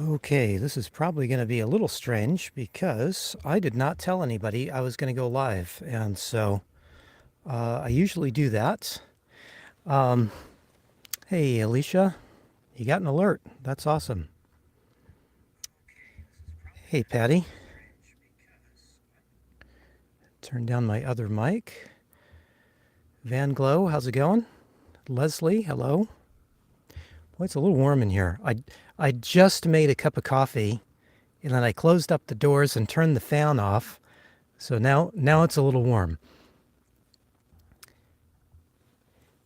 Okay, this is probably going to be a little strange because I did not tell anybody I was going to go live. And so I usually do that. Um, hey, Alicia, you got an alert. That's awesome. Hey, Patty, turn down my other mic. Van Glow, how's it going? Leslie, hello. Boy, it's a little warm in here. I just made a cup of coffee and then I closed up the doors and turned the fan off. So now it's a little warm.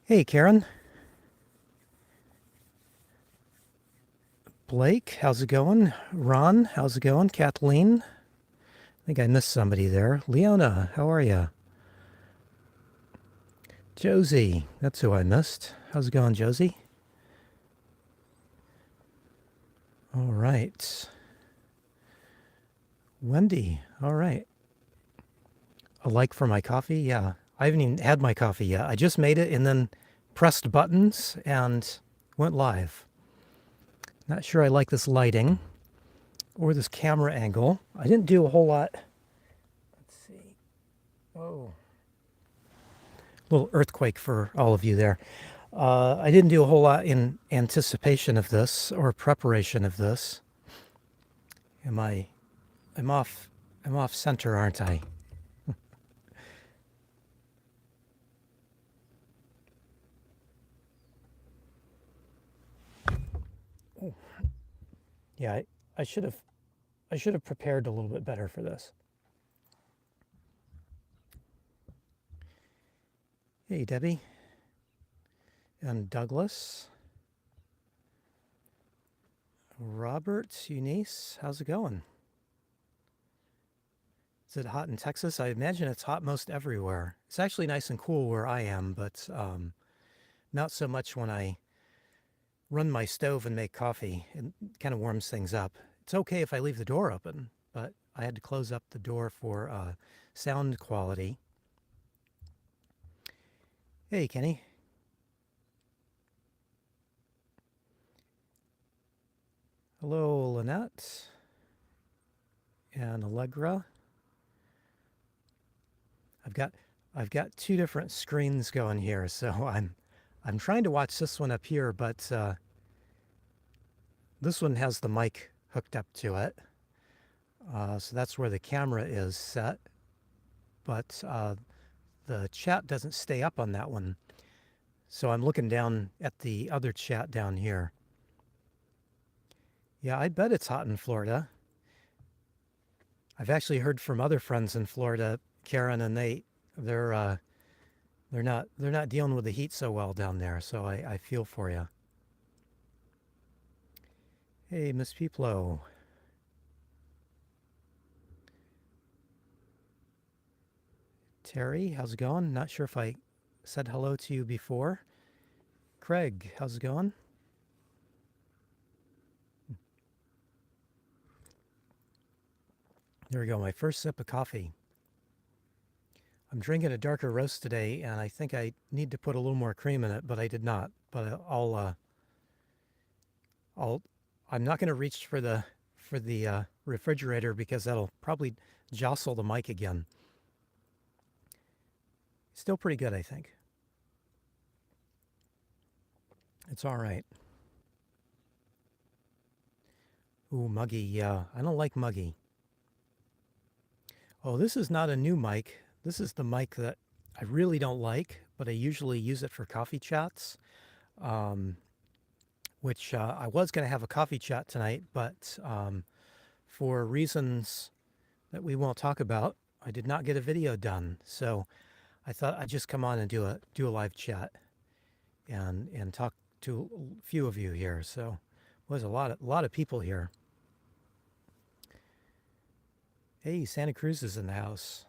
Hey, Karen. Blake, how's it going? Ron, how's it going? Kathleen, I think I missed somebody there. Leona, how are you? Josie, that's who I missed. How's it going, Josie? All right. Wendy, all right. A like for my coffee? Yeah. I haven't even had my coffee yet. I just made it and then pressed buttons and went live. Not sure I like this lighting or this camera angle. I didn't do a whole lot. Let's see. Oh. Little earthquake for all of you there. I didn't do a whole lot in anticipation of this or preparation of this. I'm off center, aren't I? Oh, yeah, I should have prepared a little bit better for this. Hey, Debbie and Douglas. Robert, Eunice, how's it going? Is it hot in Texas? I imagine it's hot most everywhere. It's actually nice and cool where I am, but not so much when I run my stove and make coffee. It kind of warms things up. It's okay if I leave the door open, but I had to close up the door for sound quality. Hey, Kenny. Hello, Lynette and Allegra. I've got two different screens going here, so I'm trying to watch this one up here, but this one has the mic hooked up to it. So that's where the camera is set, but the chat doesn't stay up on that one. So I'm looking down at the other chat down here. Yeah, I bet it's hot in Florida. I've actually heard from other friends in Florida, Karen, and they're not dealing with the heat so well down there. So I feel for you. Hey, Miss Peplo. Terry, how's it going? Not sure if I said hello to you before. Craig, how's it going? There we go, my first sip of coffee. I'm drinking a darker roast today, and I think I need to put a little more cream in it, but I did not. But I'm not going to reach for the refrigerator because that'll probably jostle the mic again. Still pretty good, I think. It's all right. Ooh, muggy. Yeah, I don't like muggy. Oh, this is not a new mic. This is the mic that I really don't like, but I usually use it for coffee chats, which I was going to have a coffee chat tonight, but for reasons that we won't talk about, I did not get a video done. So I thought I'd just come on and do a live chat and talk to a few of you here. So there's a lot of people here. Hey, Santa Cruz is in the house.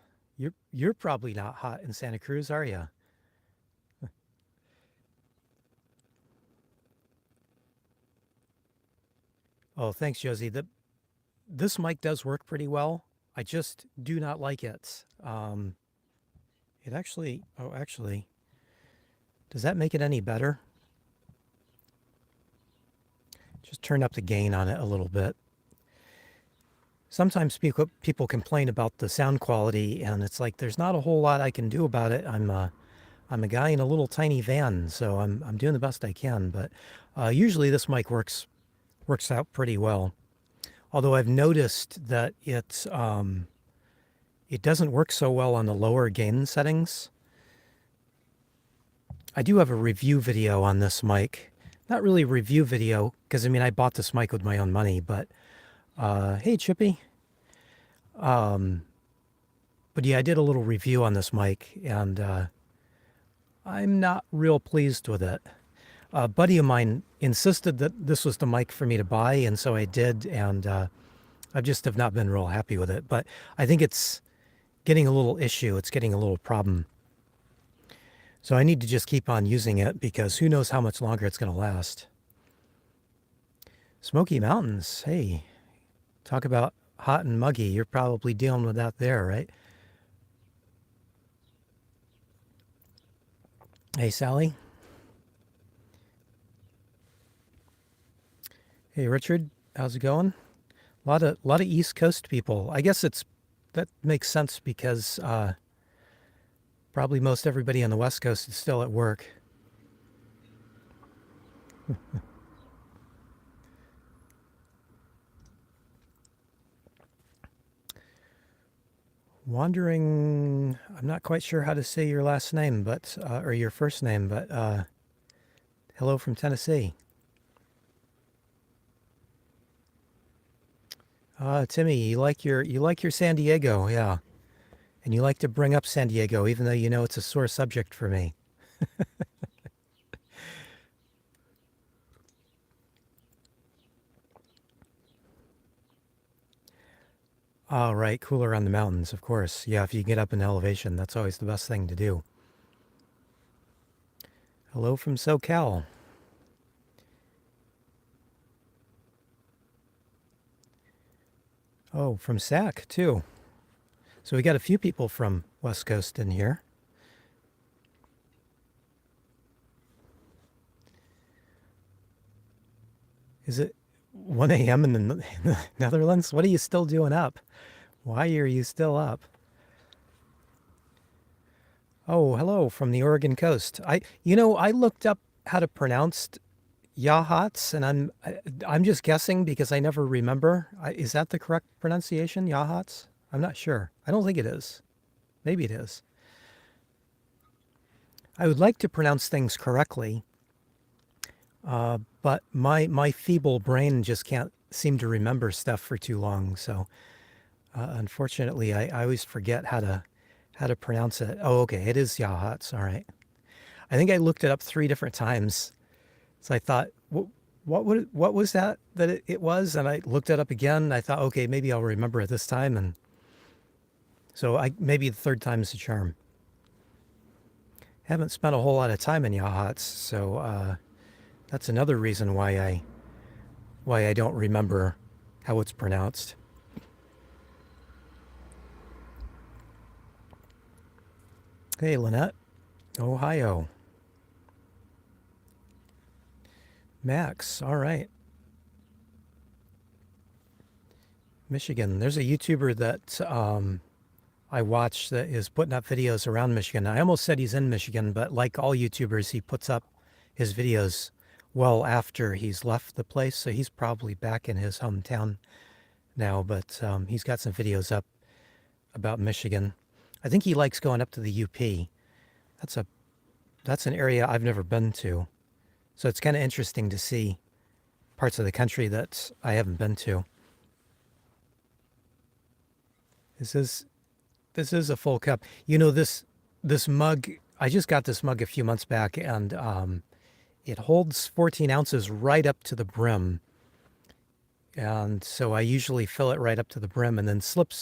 You're probably not hot in Santa Cruz, are you? Oh, thanks, Josie. This mic does work pretty well. I just do not like it. It actually, does that make it any better? Just turn up the gain on it a little bit. sometimes people complain about the sound quality, and it's like there's not a whole lot I can do about it. I'm a guy in a little tiny van, so I'm doing the best I can. But usually this mic works out pretty well. Although I've noticed that it doesn't work so well on the lower gain settings. I do have a review video on this mic. Not really a review video, because I mean I bought this mic with my own money, but hey Chippy. But yeah, I did a little review on this mic, and I'm not real pleased with it. A buddy of mine insisted that this was the mic for me to buy, and so I did, and I just have not been real happy with it. But I think it's getting a little issue. It's getting a little problem. So I need to just keep on using it because who knows how much longer it's going to last. Smoky Mountains. Hey, talk about hot and muggy. You're probably dealing with that there, right? Hey, Sally. Hey, Richard. How's it going? A lot of East Coast people. I guess that makes sense because probably most everybody on the West Coast is still at work. Wandering, I'm not quite sure how to say your last name, but or your first name, but hello from Tennessee. Timmy, you like your San Diego, yeah, and you like to bring up San Diego, even though you know it's a sore subject for me. All right, cooler on the mountains, of course. Yeah, if you get up in elevation, that's always the best thing to do. Hello from SoCal. Oh, from SAC too. So we got a few people from West Coast in here. Is it 1 a.m. in the Netherlands? What are you still doing up? Why are you still up? Oh, hello from the Oregon coast. I looked up how to pronounce Yahats, and I'm just guessing because I never remember. Is that the correct pronunciation, Yahats? I'm not sure. I don't think it is. Maybe it is. I would like to pronounce things correctly, but my feeble brain just can't seem to remember stuff for too long. So unfortunately, I always forget how to pronounce it. Oh, okay, it is Yahats. All right. I think I looked it up 3 different times. So I thought, what was that it was? And I looked it up again. And I thought, okay, maybe I'll remember it this time. And so maybe the third time is a charm. Haven't spent a whole lot of time in Yahats, so that's another reason why I don't remember how it's pronounced. Hey, Lynette, Ohio. Max, all right. Michigan. There's a YouTuber that I watch that is putting up videos around Michigan. I almost said he's in Michigan, but like all YouTubers, he puts up his videos well after he's left the place. So he's probably back in his hometown now, but he's got some videos up about Michigan. I think he likes going up to the UP. That's an area I've never been to. So it's kind of interesting to see parts of the country that I haven't been to. This is a full cup. You know, this mug, I just got this mug a few months back, and it holds 14 ounces right up to the brim. And so I usually fill it right up to the brim and then sip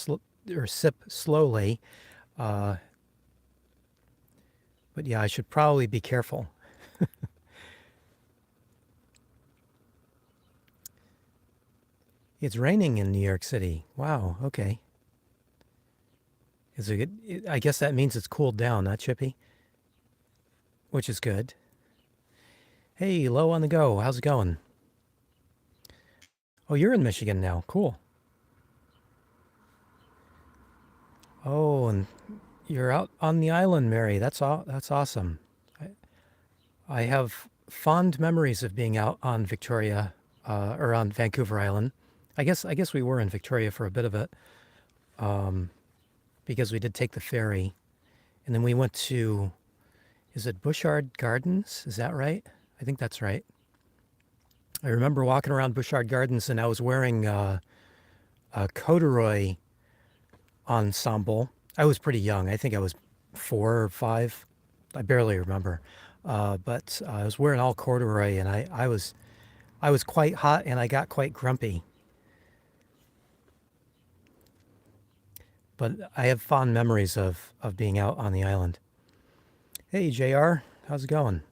slowly. But yeah, I should probably be careful. It's raining in New York City. Wow, okay. I guess that means it's cooled down, not Chippy? Which is good. Hey, Low on the Go, how's it going? Oh, you're in Michigan now. Cool. Oh, and you're out on the island, Mary. That's awesome. I, I have fond memories of being out on Victoria, or on Vancouver Island. I guess we were in Victoria for a bit of it, because we did take the ferry, and then we went to, is it Bushard Gardens? Is that right? I think that's right. I remember walking around Bushard Gardens, and I was wearing a corduroy ensemble. I was pretty young. I think I was 4 or 5. I barely remember. But I was wearing all corduroy, and I was quite hot, and I got quite grumpy. But I have fond memories of being out on the island. Hey, JR, how's it going?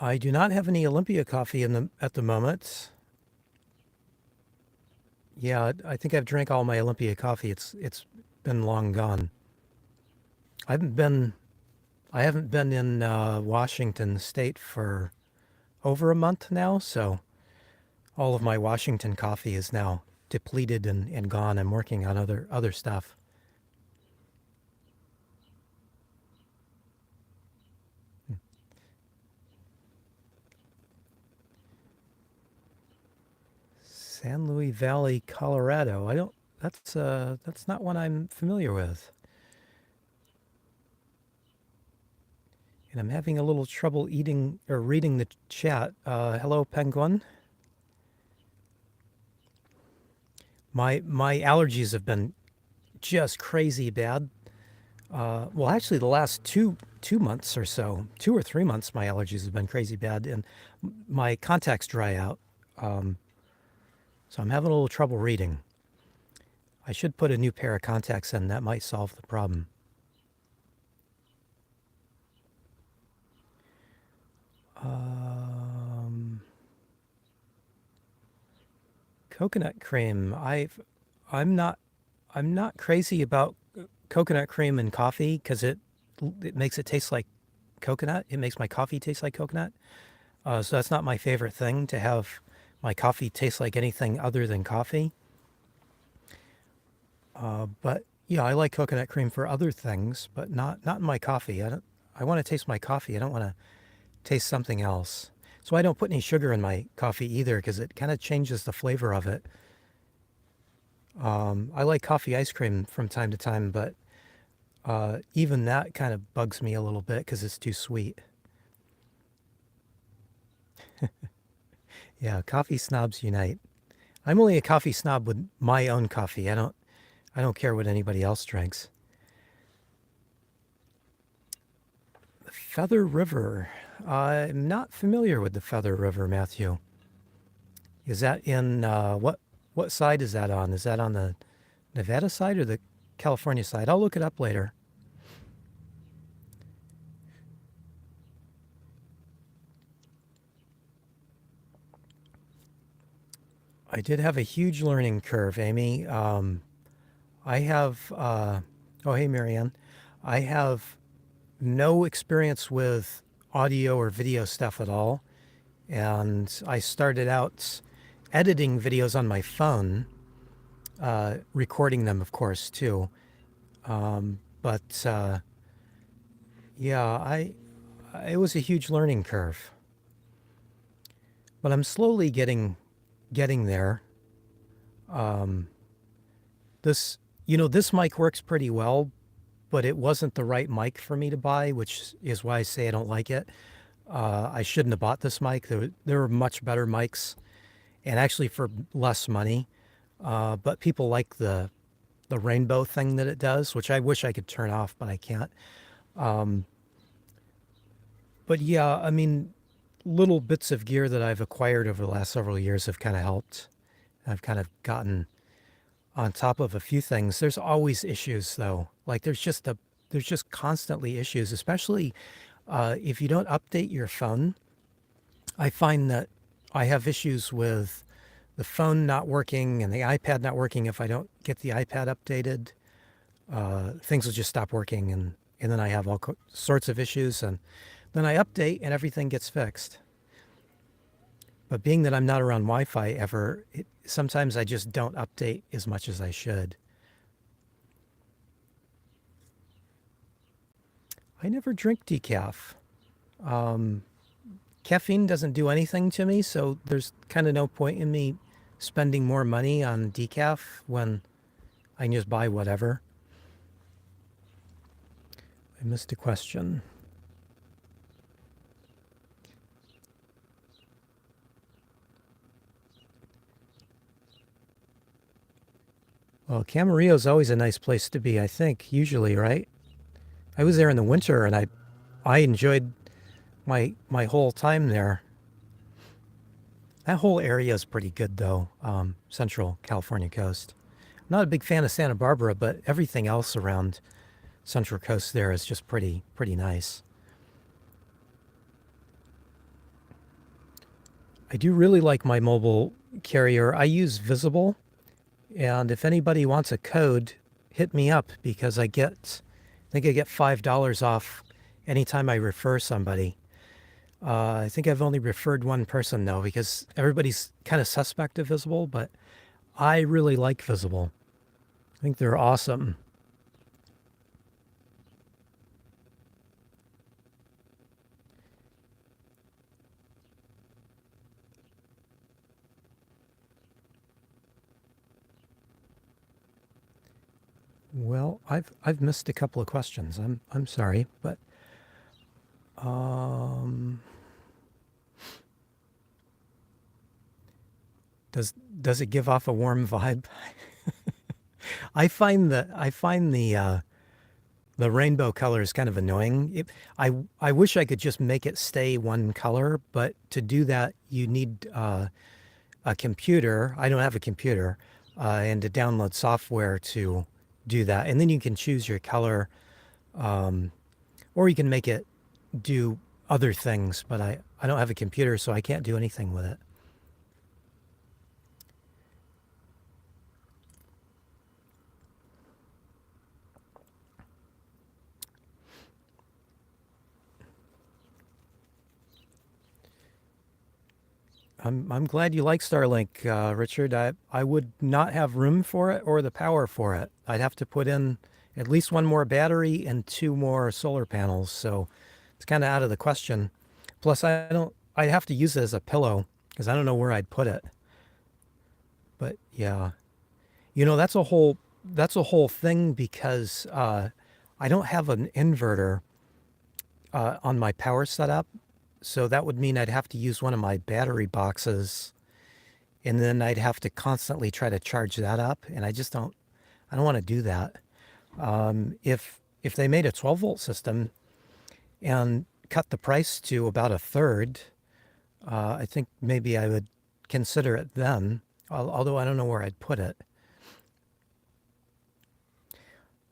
I do not have any Olympia coffee at the moment. Yeah, I think I've drank all my Olympia coffee. It's been long gone. I haven't been I haven't been in Washington State for over a month now, so all of my Washington coffee is now depleted and gone. I'm working on other stuff. San Luis Valley, Colorado. I don't. That's not one I'm familiar with, and I'm having a little trouble eating or reading the chat. Hello, Penguin. My allergies have been just crazy bad. Well, actually, the last two months or so, 2 or 3 months, my allergies have been crazy bad, and my contacts dry out. So I'm having a little trouble reading. I should put a new pair of contacts in. That might solve the problem. Um, Coconut cream. I'm not I'm not crazy about coconut cream in coffee because it makes it taste like coconut. It makes my coffee taste like coconut. So that's not my favorite thing, to have my coffee taste like anything other than coffee. But yeah, I like coconut cream for other things, but not in my coffee. I want to taste my coffee. I don't want to taste something else. So I don't put any sugar in my coffee either because it kind of changes the flavor of it. I like coffee ice cream from time to time, but even that kind of bugs me a little bit because it's too sweet. Yeah, coffee snobs unite. I'm only a coffee snob with my own coffee. I don't care what anybody else drinks. The Feather River. I'm not familiar with the Feather River, Matthew. Is that in what side is that on? Is that on the Nevada side or the California side? I'll look it up later. I did have a huge learning curve, Amy. I have, oh, hey, Marianne. I have no experience with audio or video stuff at all. And I started out editing videos on my phone, recording them, of course, too. But yeah, it was a huge learning curve. But I'm slowly getting there. This, this mic works pretty well, but it wasn't the right mic for me to buy, which is why I say I don't like it. I shouldn't have bought this mic. There were much better mics, and actually for less money. But people like the rainbow thing that it does, which I wish I could turn off, but I can't. But yeah, I mean, little bits of gear that I've acquired over the last several years have kind of helped. I've kind of gotten on top of a few things. There's always issues though. Like there's just constantly issues, especially if you don't update your phone. I find that I have issues with the phone not working and the iPad not working. If I don't get the iPad updated, things will just stop working, and then I have all sorts of issues, and then I update and everything gets fixed. But being that I'm not around Wi-Fi ever, sometimes I just don't update as much as I should. I never drink decaf. Caffeine doesn't do anything to me, so there's kind of no point in me spending more money on decaf when I can just buy whatever. I missed a question. Well, Camarillo is always a nice place to be, I think, usually, right? I was there in the winter and I enjoyed my whole time there. That whole area is pretty good though, Central California coast. I'm not a big fan of Santa Barbara, but everything else around Central Coast there is just pretty nice. I do really like my mobile carrier. I use Visible, and if anybody wants a code, hit me up because I think I get $5 off anytime I refer somebody. I think I've only referred one person though because everybody's kind of suspect of Visible, but I really like Visible. I think they're awesome. Well, I've missed a couple of questions. I'm sorry, but um, does it give off a warm vibe? I find the rainbow color is kind of annoying. I wish I could just make it stay one color, but to do that you need a computer. I don't have a computer, and to download software to do that, and then you can choose your color, or you can make it do other things. But I don't have a computer, so I can't do anything with it. I'm glad you like Starlink, Richard. I would not have room for it or the power for it. I'd have to put in at least one more battery and two more solar panels, so it's kind of out of the question. Plus, I'd have to use it as a pillow because I don't know where I'd put it. But yeah, that's a whole thing because I don't have an inverter on my power setup. So that would mean I'd have to use one of my battery boxes, and then I'd have to constantly try to charge that up, and I don't want to do that. If they made a 12-volt system and cut the price to about a third, I think maybe I would consider it then, although I don't know where I'd put it.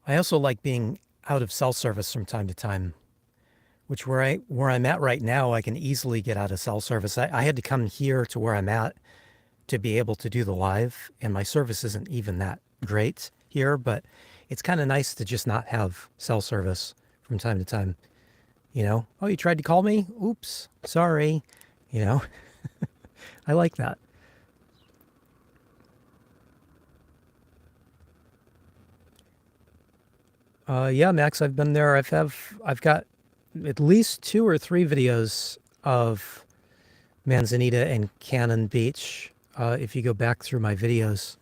I also like being out of cell service from time to time, which where I'm at right now, I can easily get out of cell service. I had to come here to where I'm at to be able to do the live, and my service isn't even that great here, but it's kind of nice to just not have cell service from time to time. Oh, you tried to call me? Oops, sorry. You know, I like that. Yeah, Max, I've been there. I've got at least two or three videos of Manzanita and Cannon Beach. If you go back through my videos,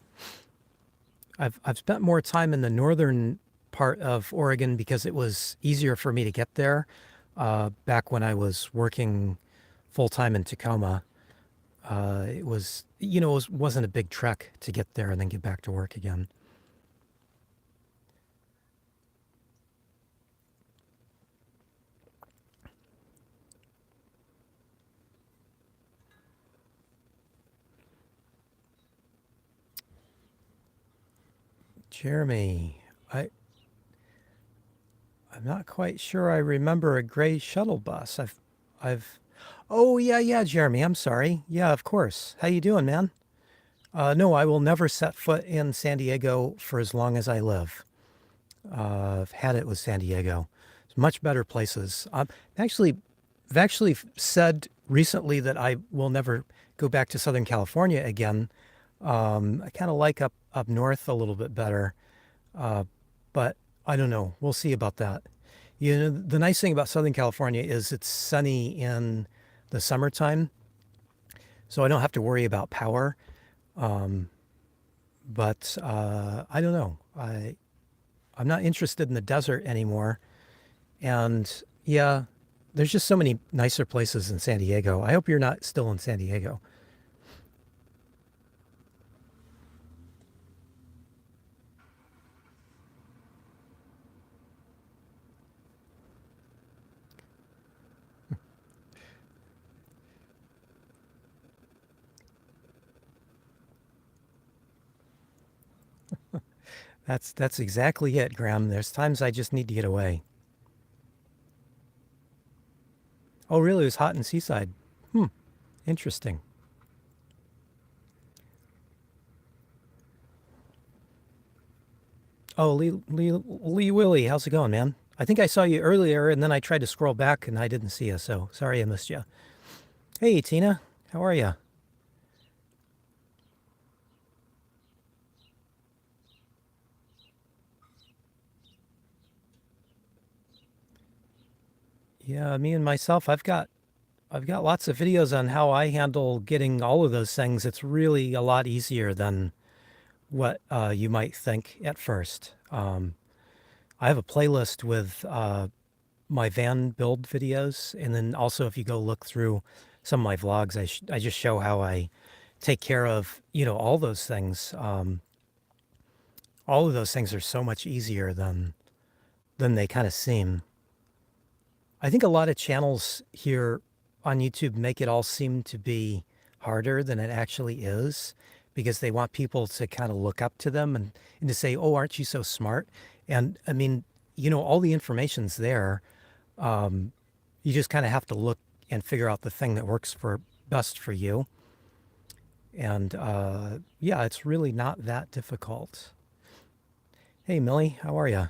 I've spent more time in the northern part of Oregon because it was easier for me to get there. Back when I was working full time in Tacoma, it wasn't a big trek to get there and then get back to work again. Jeremy, I'm not quite sure I remember a gray shuttle bus. I've, oh yeah, Jeremy, I'm sorry. Yeah, of course. How you doing, man? No, I will never set foot in San Diego for as long as I live. I've had it with San Diego. It's much better places. Actually, I've actually said recently that I will never go back to Southern California again. I kind of like up north a little bit better, but I don't know. We'll see about that. You know, the nice thing about Southern California is it's sunny in the summertime, so I don't have to worry about power. But I don't know. I'm not interested in the desert anymore. And yeah, there's just so many nicer places in San Diego. I hope you're not still in San Diego. That's exactly it, Graham. There's times I just need to get away. Oh, really? It was hot in Seaside. Hmm. Interesting. Oh, Lee Willie, how's it going, man? I think I saw you earlier, and then I tried to scroll back, and I didn't see you. So sorry I missed you. Hey, Tina, how are you? Yeah, me and myself, I've got lots of videos on how I handle getting all of those things. It's really a lot easier than what you might think at first. I have a playlist with my van build videos, and then also if you go look through some of my vlogs, I just show how I take care of all those things. All of those things are so much easier than they kind of seem. I think a lot of channels here on YouTube make it all seem to be harder than it actually is because they want people to kind of look up to them and to say, oh, aren't you so smart? And I mean, all the information's there. You just kind of have to look and figure out the thing that works for best for you. And yeah, it's really not that difficult. Hey, Millie, how are you?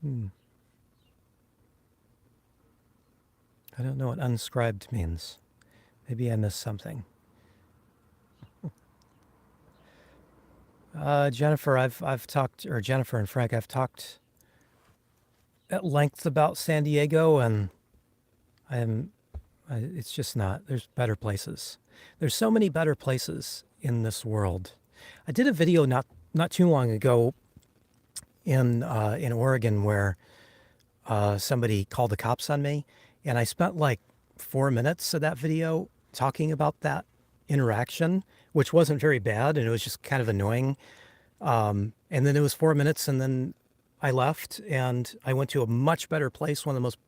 Hmm. I don't know what unscribed means. Maybe I missed something. Jennifer, I've talked, or Jennifer and Frank, I've talked at length about San Diego, and I'm, it's just not. There's better places. There's so many better places in this world. I did a video not too long ago in Oregon where somebody called the cops on me, and I spent like 4 minutes of that video talking about that interaction, which wasn't very bad, and it was just kind of annoying. And then it was 4 minutes, and then I left, and I went to a much better place, one of the most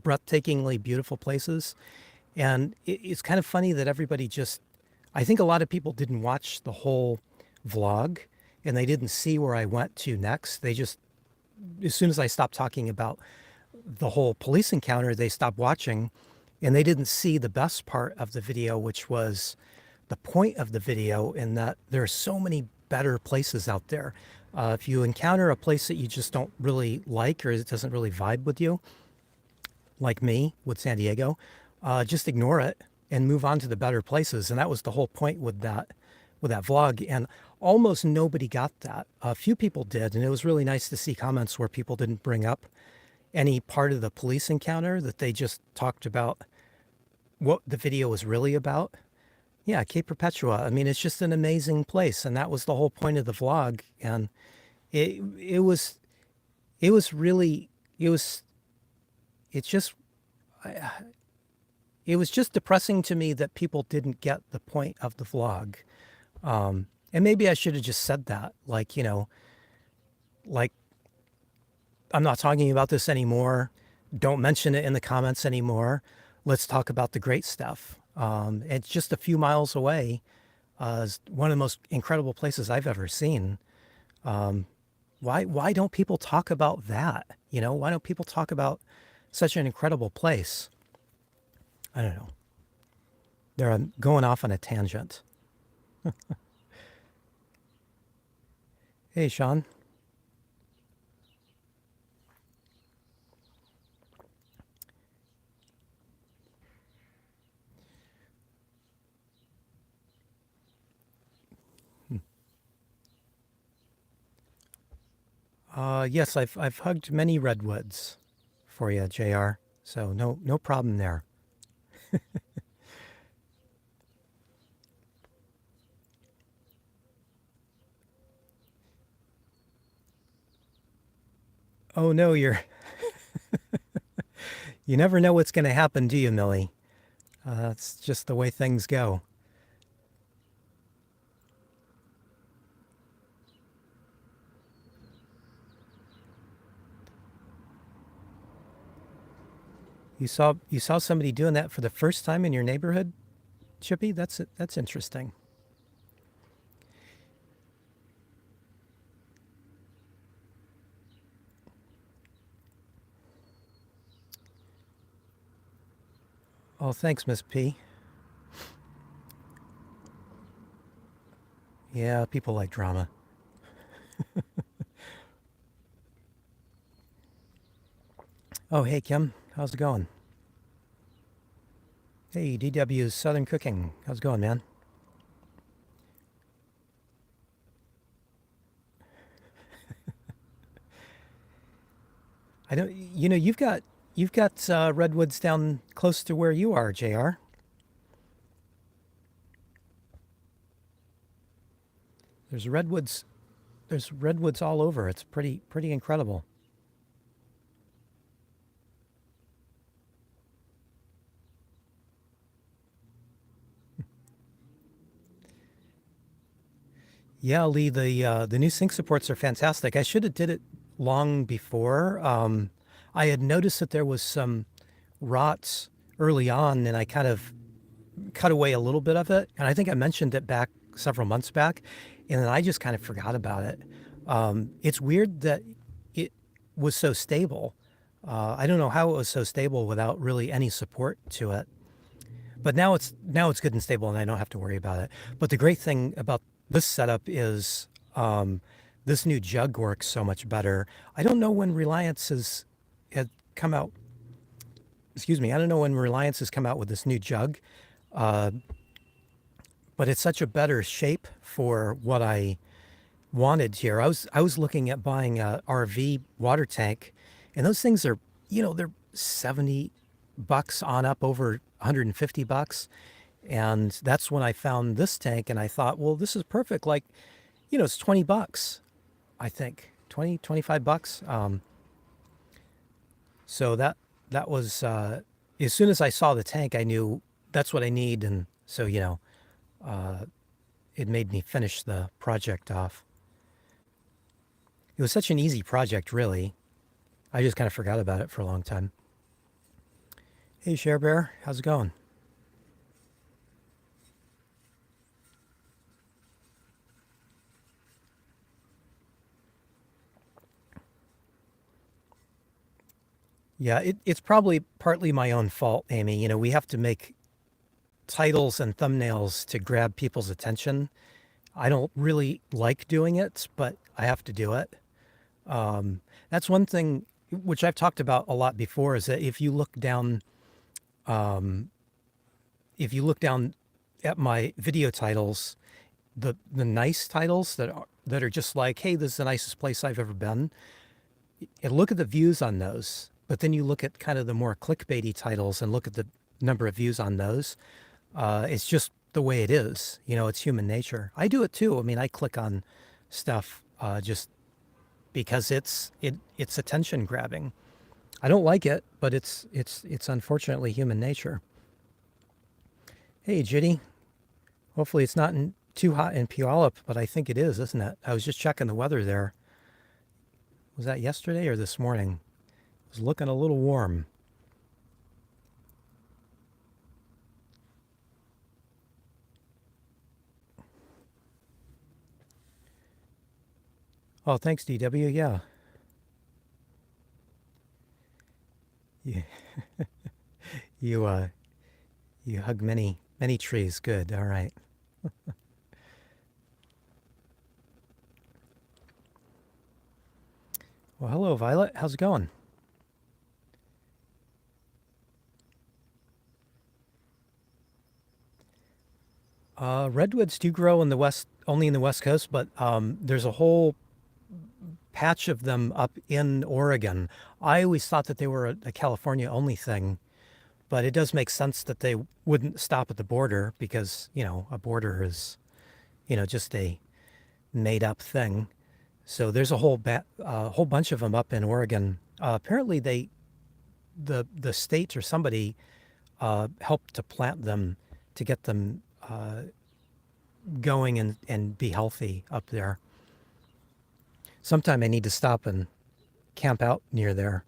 breathtakingly beautiful places. And it's kind of funny that everybody just, I think a lot of people didn't watch the whole vlog, and they didn't see where I went to next. They just, as soon as I stopped talking about the whole police encounter, they stopped watching, and they didn't see the best part of the video, which was the point of the video, in that there are so many better places out there. If you encounter a place that you just don't really like, or it doesn't really vibe with you, like me with San Diego, just ignore it and move on to the better places. And that was the whole point with that vlog. And almost nobody got that. A few people did, and it was really nice to see comments where people didn't bring up any part of the police encounter, that they just talked about what the video was really about. Yeah, Cape Perpetua. I mean, it's just an amazing place, and that was the whole point of the vlog. And it was really, it was it's just it was just depressing to me that people didn't get the point of the vlog. And maybe I should have just said that, like, like, I'm not talking about this anymore. Don't mention it in the comments anymore. Let's talk about the great stuff. It's just a few miles away. It's one of the most incredible places I've ever seen. Why don't people talk about that? Why don't people talk about such an incredible place? I don't know. They're going off on a tangent. Hey, Sean. Yes, I've hugged many redwoods for you, JR. So no problem there. Oh no, you never know what's going to happen, do you, Millie? That's just the way things go. You saw somebody doing that for the first time in your neighborhood, Chippy? That's interesting. Oh, thanks, Miss P. Yeah, people like drama. Oh, hey, Kim. How's it going? Hey, DW's Southern Cooking. How's it going, man? I don't. You've got redwoods down close to where you are, JR. There's redwoods. There's redwoods all over. It's pretty incredible. Yeah, Lee. The new sync supports are fantastic. I should have did it long before. I had noticed that there was some rot early on, and I kind of cut away a little bit of it. And I think I mentioned it back several months back, and then I just kind of forgot about it. It's weird that it was so stable. I don't know how it was so stable without really any support to it. But now it's good and stable, and I don't have to worry about it. But the great thing about this setup is this new jug works so much better. I don't know when Reliance had come out. Excuse me. I don't know when Reliance has come out with this new jug, uh, but it's such a better shape for what I wanted here. I was looking at buying a RV water tank, and those things are, they're 70 bucks on up over 150 bucks. And that's when I found this tank and I thought, well, this is perfect. Like, it's 20 bucks, I think. 20, 25 bucks. So that was as soon as I saw the tank, I knew that's what I need, and so it made me finish the project off. It was such an easy project, really. I just kind of forgot about it for a long time. Hey, Share Bear, how's it going? Yeah, it's probably partly my own fault, Amy. We have to make titles and thumbnails to grab people's attention. I don't really like doing it, but I have to do it. That's one thing which I've talked about a lot before is that if you look down at my video titles, the nice titles that are just like, hey, this is the nicest place I've ever been, and look at the views on those. But then you look at kind of the more clickbaity titles and look at the number of views on those. It's just the way it is. It's human nature. I do it too. I mean, I click on stuff just because it's attention grabbing. I don't like it, but it's unfortunately human nature. Hey, Jitty. Hopefully it's not too hot in Puyallup, but I think it is, isn't it? I was just checking the weather there. Was that yesterday or this morning? It was looking a little warm. Oh, thanks, DW. Yeah. You you you hug many trees. Good. All right. Well, hello, Violet. How's it going? Redwoods do grow in the west, only in the west coast, but there's a whole patch of them up in Oregon. I always thought that they were a California only thing, but it does make sense that they wouldn't stop at the border because, a border is, just a made up thing. So there's a whole bunch of them up in Oregon. Apparently the state or somebody helped to plant them to get them going and be healthy up there. Sometime I need to stop and camp out near there.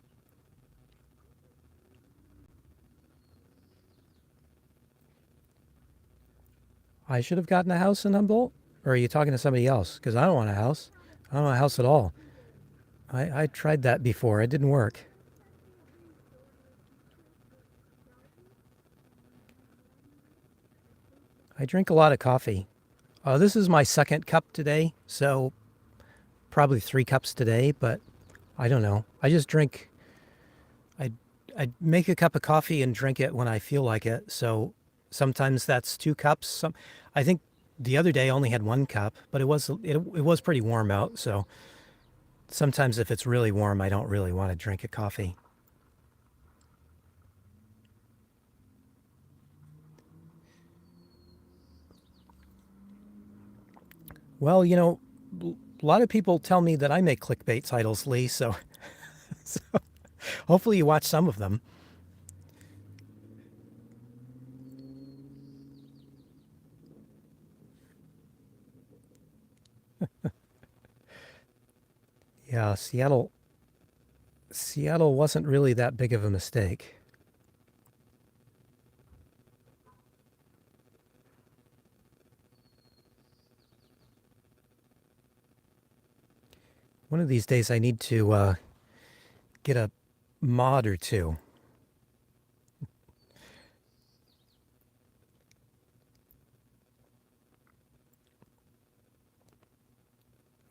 I should have gotten a house in Humboldt? Or are you talking to somebody else? Because I don't want a house. I don't want a house at all. I tried that before. It didn't work. I drink a lot of coffee. This is my second cup today, so probably 3 cups today, but I don't know. I make a cup of coffee and drink it when I feel like it. So sometimes that's 2 cups. I think the other day I only had 1 cup, but it was pretty warm out. So sometimes if it's really warm, I don't really want to drink a coffee. Well, a lot of people tell me that I make clickbait titles, Lee. So, so hopefully you watch some of them. Yeah, Seattle wasn't really that big of a mistake. One of these days I need to get a mod or two.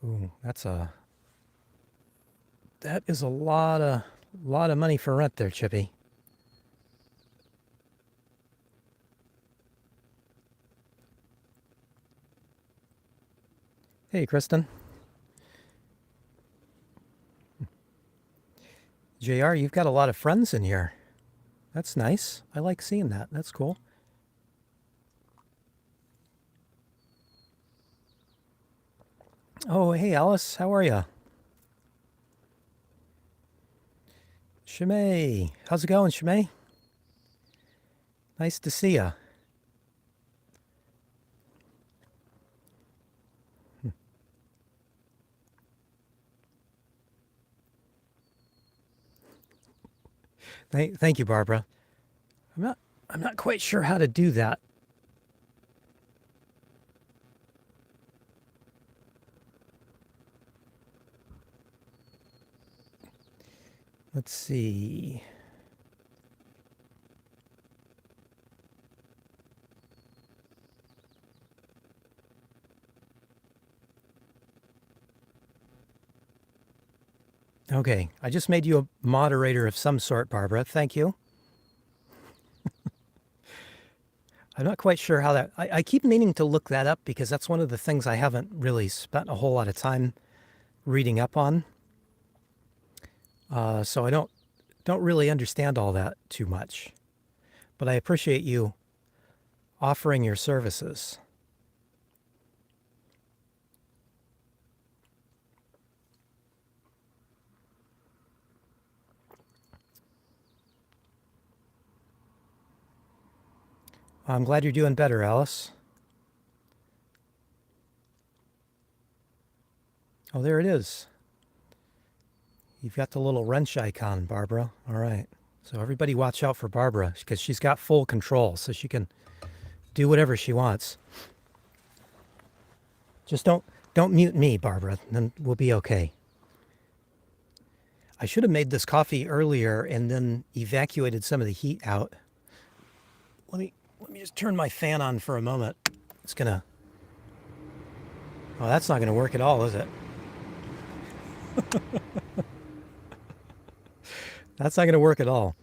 Ooh, that is a lot of money for rent there, Chippy. Hey, Kristen. JR, you've got a lot of friends in here. That's nice. I like seeing that. That's cool. Oh, hey, Alice. How are you? Shimei. How's it going, Shimei? Nice to see you. Thank you, Barbara. I'm not quite sure how to do that. Let's see. Okay, I just made you a moderator of some sort, Barbara. Thank you. I'm not quite sure how that. I keep meaning to look that up because that's one of the things I haven't really spent a whole lot of time reading up on. So I don't really understand all that too much. But I appreciate you offering your services. I'm glad you're doing better, Alice. Oh, there it is. You've got the little wrench icon, Barbara. All right. So everybody watch out for Barbara because she's got full control, so she can do whatever she wants. Just don't mute me, Barbara, then we'll be okay. I should have made this coffee earlier and then evacuated some of the heat out. Let me just turn my fan on for a moment. It's gonna. Oh, that's not gonna work at all, is it? That's not gonna work at all.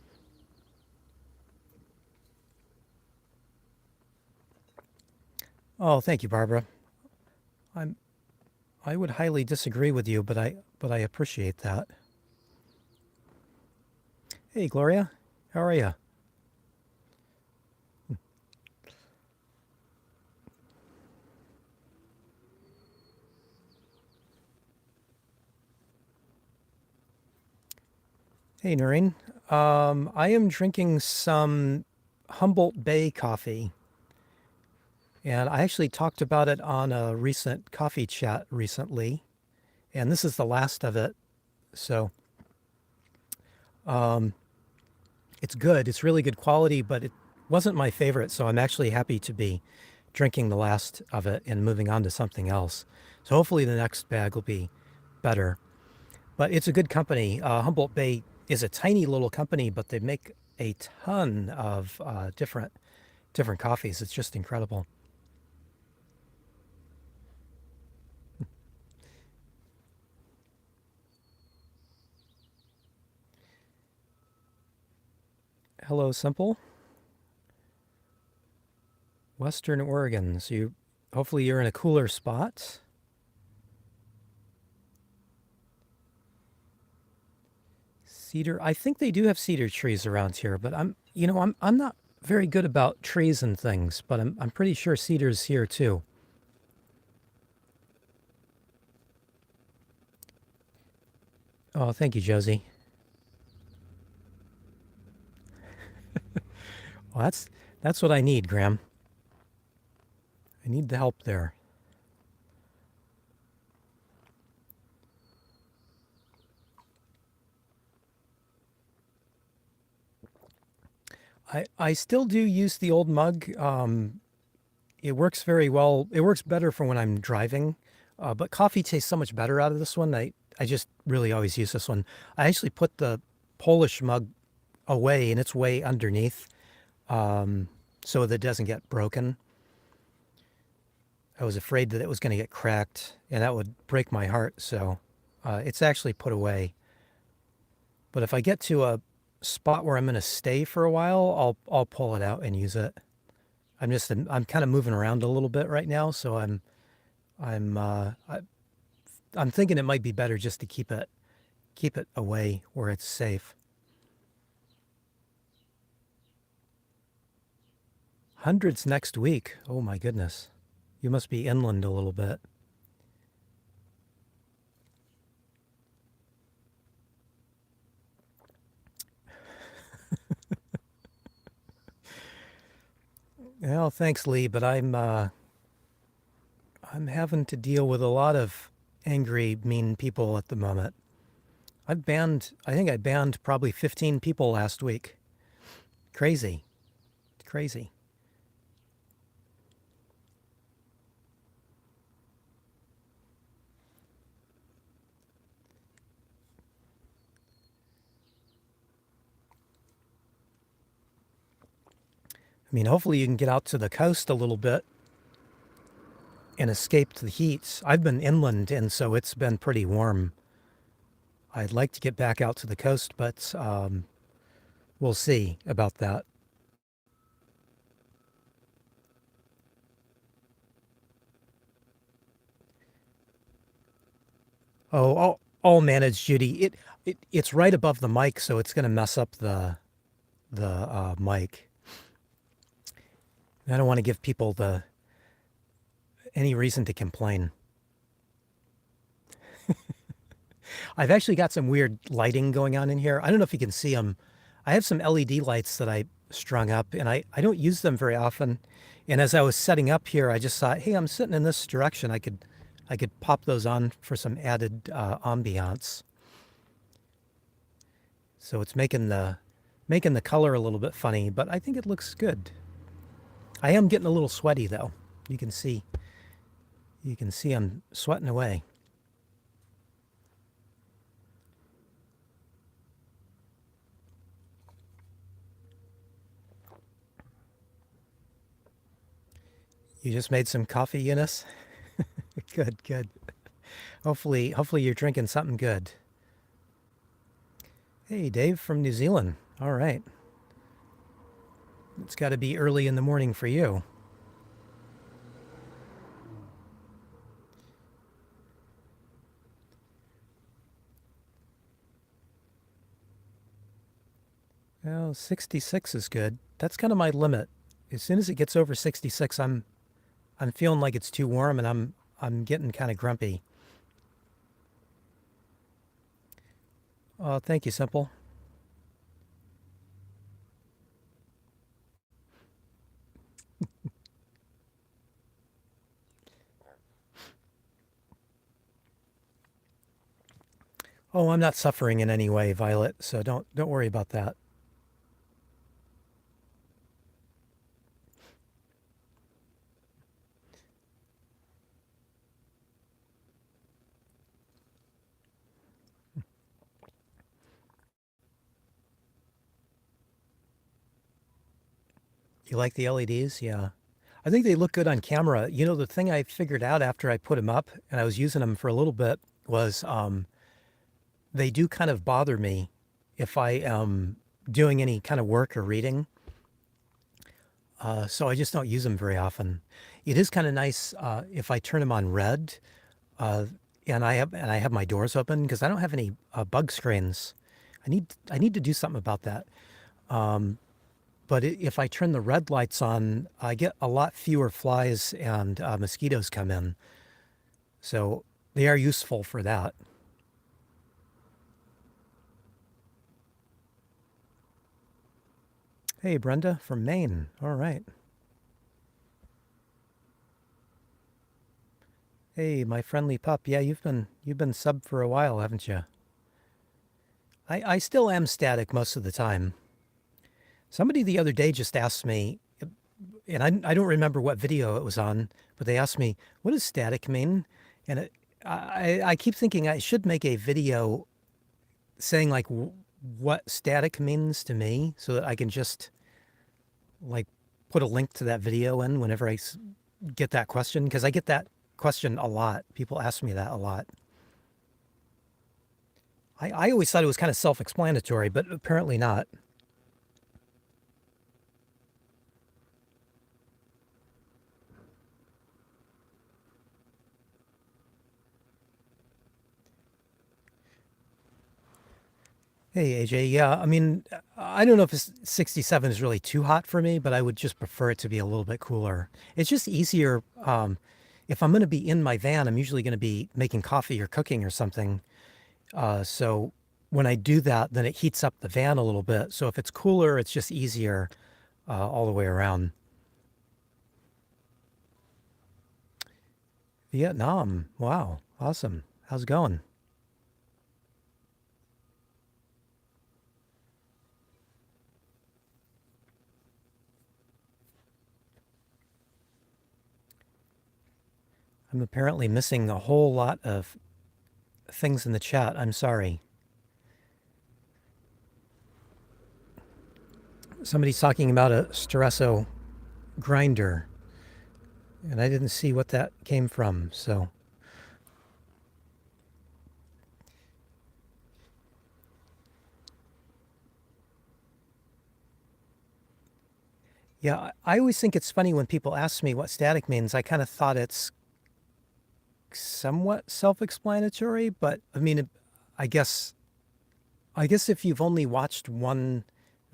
Oh, thank you, Barbara. I'm I would highly disagree with you, but I appreciate that. Hey, Gloria, how are you? Hey, Noreen. I am drinking some Humboldt Bay coffee, and I actually talked about it on a recent coffee chat recently, and this is the last of it. So it's good. It's really good quality, but it wasn't my favorite. So I'm actually happy to be drinking the last of it and moving on to something else. So hopefully the next bag will be better. But it's a good company. Humboldt Bay is a tiny little company, but they make a ton of different coffees. It's just incredible. Hello, Simple. Western Oregon. So hopefully you're in a cooler spot. Cedar. I think they do have cedar trees around here, but I'm not very good about trees and things, but I'm pretty sure cedar's here too. Oh, thank you, Josie. Well, that's what I need, Graham. I need the help there. I still do use the old mug. It works very well. It works better for when I'm driving, but coffee tastes so much better out of this one. I just really always use this one. I actually put the Polish mug away, and it's way underneath, so that it doesn't get broken. I was afraid that it was going to get cracked, and that would break my heart. So it's actually put away. But if I get to a spot where I'm going to stay for a while, I'll pull it out and use it. I'm kind of moving around a little bit right now, so I'm I'm thinking it might be better just to keep it away where it's safe. Hundreds next week. Oh my goodness. You must be inland a little bit. Well, thanks, Lee, but I'm having to deal with a lot of angry, mean people at the moment. I think I banned probably 15 people last week. Crazy. Crazy. I mean, hopefully you can get out to the coast a little bit and escape the heat. I've been inland, and so it's been pretty warm. I'd like to get back out to the coast, but we'll see about that. Oh, I'll manage, Judy. It's right above the mic, so it's going to mess up the mic. I don't want to give people any reason to complain. I've actually got some weird lighting going on in here. I don't know if you can see them. I have some LED lights that I strung up, and I don't use them very often. And as I was setting up here, I just thought, hey, I'm sitting in this direction. I could pop those on for some added ambiance. So it's making the color a little bit funny, but I think it looks good. I am getting a little sweaty though. You can see I'm sweating away. You just made some coffee, Eunice? Good, good. Hopefully you're drinking something good. Hey, Dave from New Zealand. All right. It's got to be early in the morning for you. Well, 66 is good. That's kind of my limit. As soon as it gets over 66, I'm feeling like it's too warm and I'm getting kind of grumpy. Oh, thank you, Simple. Oh, I'm not suffering in any way, Violet, so don't worry about that. You like the LEDs? Yeah. I think they look good on camera. You know, the thing I figured out after I put them up and I was using them for a little bit was they do kind of bother me if I am doing any kind of work or reading. So I just don't use them very often. It is kind of nice if I turn them on red, uh, and I have my doors open because I don't have any bug screens. I need to do something about that. But if I turn the red lights on, I get a lot fewer flies and mosquitoes come in. So they are useful for that. Hey, Brenda from Maine. All right. Hey, my friendly pup. Yeah, you've been sub for a while, haven't you? I still am static most of the time. Somebody the other day just asked me, and I don't remember what video it was on, but they asked me, what does static mean? And I keep thinking I should make a video saying like what static means to me so that I can just like put a link to that video in whenever get that question, because I get that question a lot. People ask me that a lot. I always thought it was kind of self-explanatory, but apparently not. Hey AJ, yeah, I mean, I don't know if 67 is really too hot for me, but I would just prefer it to be a little bit cooler. It's just easier. If I'm going to be in my van, I'm usually going to be making coffee or cooking or something. So when I do that, then it heats up the van a little bit. So if it's cooler, it's just easier all the way around. Vietnam, wow, awesome. How's it going? I'm apparently missing a whole lot of things in the chat. I'm sorry. Somebody's talking about a Steresso grinder, and I didn't see what that came from. So, yeah, I always think it's funny when people ask me what static means. I kind of thought it's somewhat self-explanatory, but I mean, I guess I guess if you've only watched one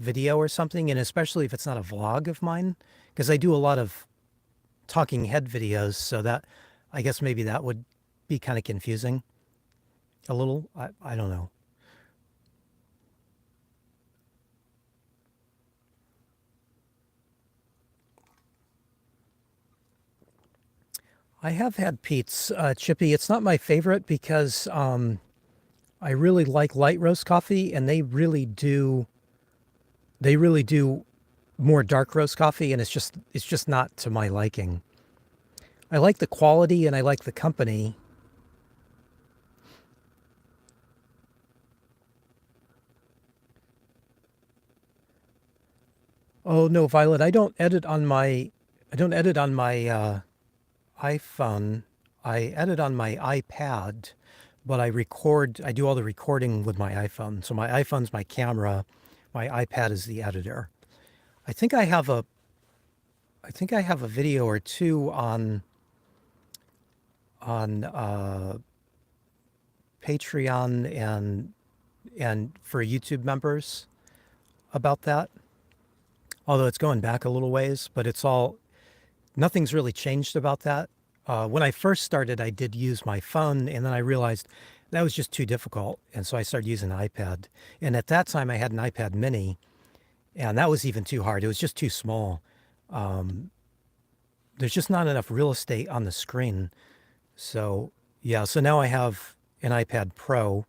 video or something, and especially if it's not a vlog of mine, because I do a lot of talking head videos, so that I guess maybe that would be kind of confusing a little. I don't know. I have had Pete's Chippy. It's not my favorite because I really like light roast coffee, and they really do more dark roast coffee, and it's just not to my liking. I like the quality and I like the company. Oh no, Violet, I don't edit on my iPhone. I edit on my iPad, but I do all the recording with my iPhone. So my iPhone's my camera, my iPad is the editor. I think I have a I think I have a video or two on Patreon and for YouTube members. about that, although it's going back a little ways, but nothing's really changed about that. When I first started, I did use my phone, and then I realized that was just too difficult. And so I started using an iPad. And at that time, I had an iPad mini, and that was even too hard. It was just too small. There's just not enough real estate on the screen. So, yeah, so now I have an iPad Pro,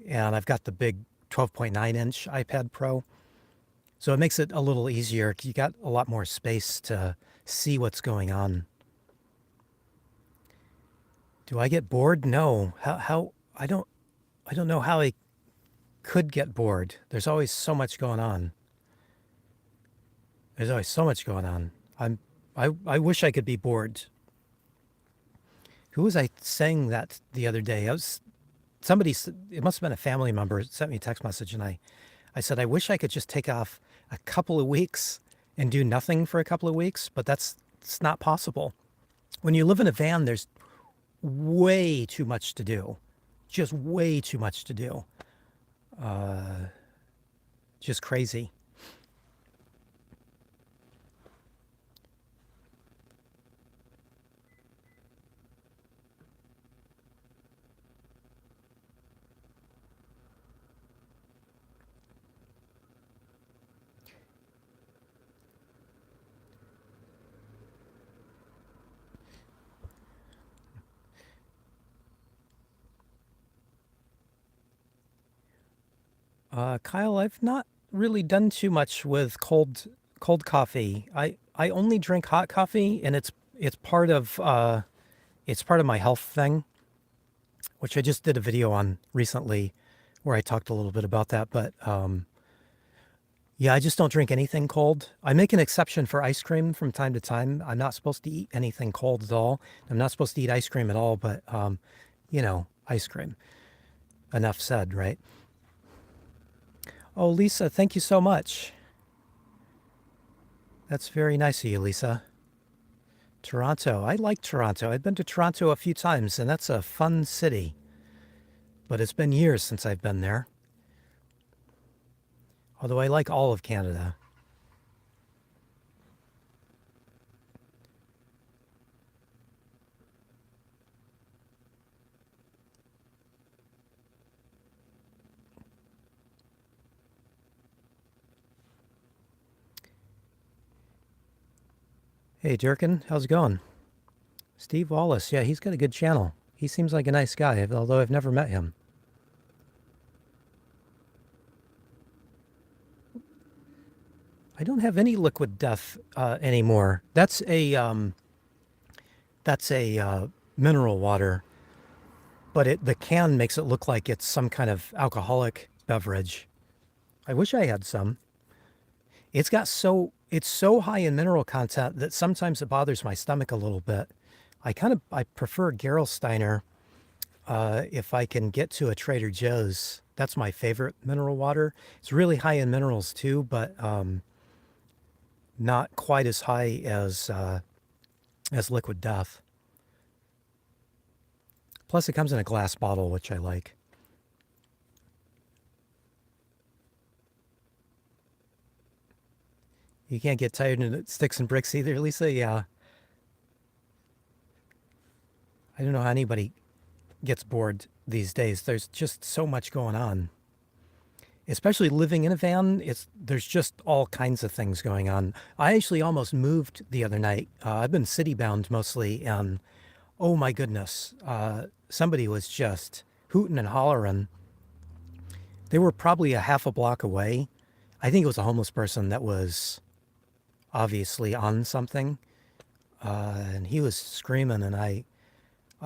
and I've got the big 12.9-inch iPad Pro. So it makes it a little easier. You got a lot more space to see what's going on. Do I get bored? No. How I don't know how I could get bored. There's always so much going on. There's always so much going on. I wish I could be bored. Who was I saying that the other day? It must have been a family member sent me a text message, and I said, I wish I could just take off a couple of weeks and do nothing for a couple of weeks, but it's not possible. When you live in a van, there's way too much to do. Just way too much to do. Just crazy. Kyle, I've not really done too much with cold coffee. I only drink hot coffee, and it's part of my health thing, which I just did a video on recently where I talked a little bit about that. But yeah, I just don't drink anything cold. I make an exception for ice cream from time to time. I'm not supposed to eat anything cold at all. I'm not supposed to eat ice cream at all, but ice cream. Enough said, right? Oh, Lisa, thank you so much. That's very nice of you, Lisa. Toronto. I like Toronto. I've been to Toronto a few times, and that's a fun city. But it's been years since I've been there. Although I like all of Canada. Hey, Durkin, how's it going? Steve Wallace. Yeah, he's got a good channel. He seems like a nice guy, although I've never met him. I don't have any liquid death anymore. That's a mineral water, but the can makes it look like it's some kind of alcoholic beverage. I wish I had some. It's so high in mineral content that sometimes it bothers my stomach a little bit. I prefer Gerolsteiner if I can get to a Trader Joe's. That's my favorite mineral water. It's really high in minerals too, but not quite as high as Liquid Death. Plus, it comes in a glass bottle, which I like. You can't get tired of sticks and bricks either, Lisa. Yeah. I don't know how anybody gets bored these days. There's just so much going on. Especially living in a van, there's just all kinds of things going on. I actually almost moved the other night. I've been city bound mostly, and oh my goodness, somebody was just hooting and hollering. They were probably a half a block away. I think it was a homeless person that was obviously on something, and he was screaming, and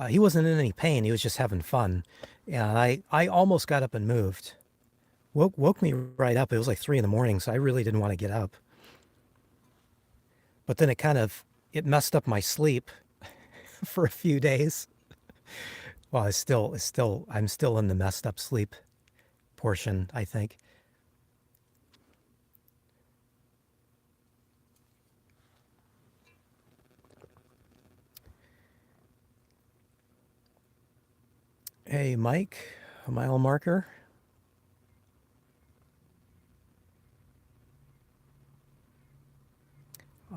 he wasn't in any pain. He was just having fun, and I almost got up and moved. Woke me right up. It was like 3 in the morning, so I really didn't want to get up. But then it messed up my sleep for a few days. Well, I'm still in the messed up sleep portion, I think. Hey, Mike, a mile marker.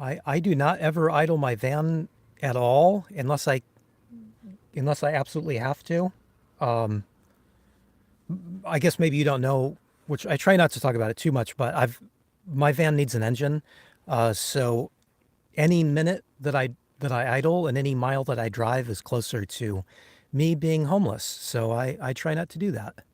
I do not ever idle my van at all unless I absolutely have to. I guess maybe you don't know, which I try not to talk about it too much, but my van needs an engine, so any minute that I idle and any mile that I drive is closer to me being homeless. So I try not to do that.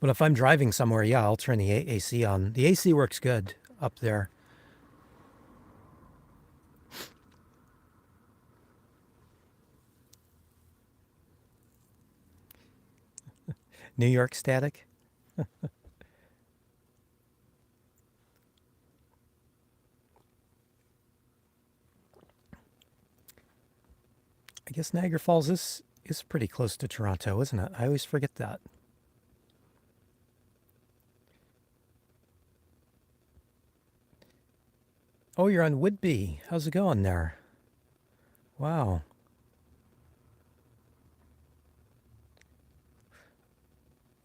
But if I'm driving somewhere, yeah, I'll turn the AC on. The AC works good up there. New York static. I guess Niagara Falls is pretty close to Toronto, isn't it? I always forget that. Oh, you're on Whidbey. How's it going there? Wow.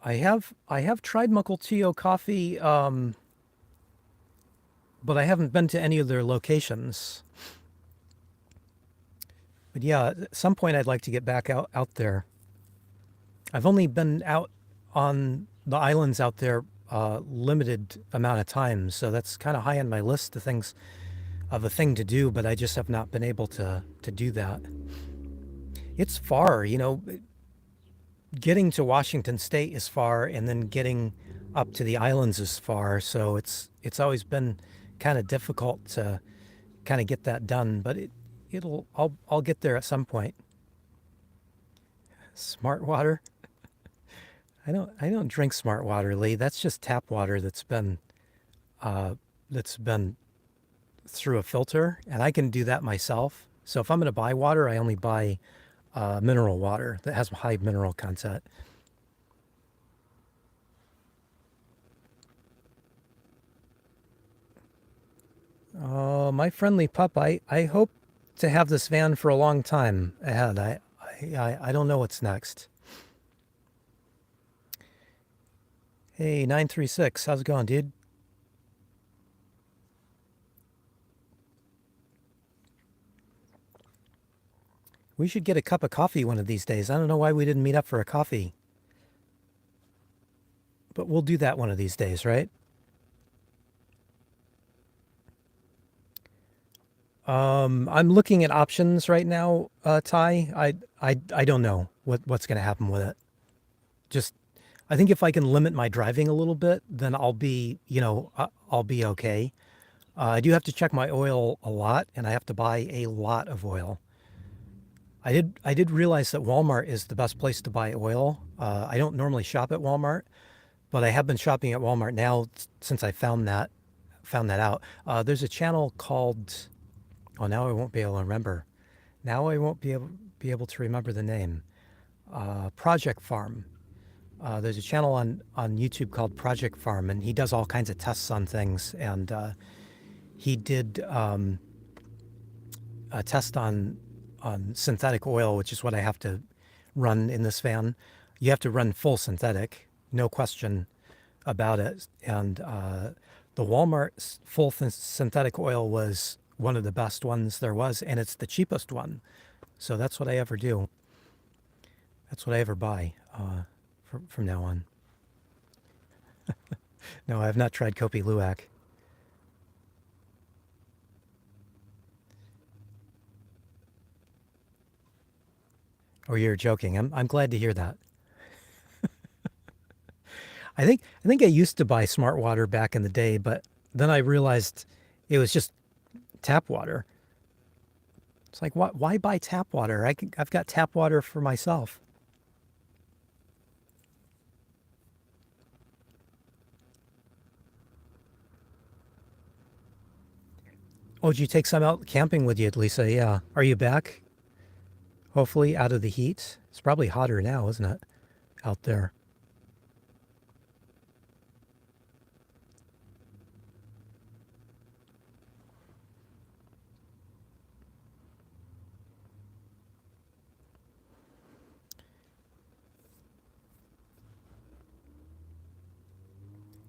I have tried Mukilteo coffee, but I haven't been to any of their locations. But yeah, at some point I'd like to get back out there. I've only been out on the islands out there limited amount of times, so that's kind of high on my list of a thing to do, but I just have not been able to do that. It's far, getting to Washington State is far, and then getting up to the islands is far. So it's always been kind of difficult to kind of get that done. But I'll get there at some point. Smart water. I don't drink smart water, Lee. That's just tap water that's been through a filter, and I can do that myself. So if I'm going to buy water, I only buy mineral water that has high mineral content. Oh, my friendly pup, I hope to have this van for a long time ahead. I don't know what's next. Hey, 936, how's it going, dude? We should get a cup of coffee one of these days. I don't know why we didn't meet up for a coffee, but we'll do that one of these days, right? I'm looking at options right now, Ty. I don't know what's going to happen with it. Just, I think if I can limit my driving a little bit, then I'll be okay. I do have to check my oil a lot, and I have to buy a lot of oil. I did realize that Walmart is the best place to buy oil. I don't normally shop at Walmart, but I have been shopping at Walmart now since I found that out. There's a channel called, oh, now I won't be able to remember. Now I won't be able to remember the name. Project Farm. There's a channel on YouTube called Project Farm, and he does all kinds of tests on things. And he did a test on synthetic oil, which is what I have to run in this van. You have to run full synthetic, no question about it. And the Walmart full synthetic oil was one of the best ones there was, and it's the cheapest one. So that's what I ever do. That's what I ever buy from now on. No, I have not tried Kopi Luwak. Oh, you're joking. I'm glad to hear that. I think I used to buy smart water back in the day, but then I realized it was just tap water. It's like, why buy tap water? I've got tap water for myself. Oh, did you take some out camping with you, Lisa? Yeah. Are you back? Hopefully out of the heat. It's probably hotter now, isn't it? Out there.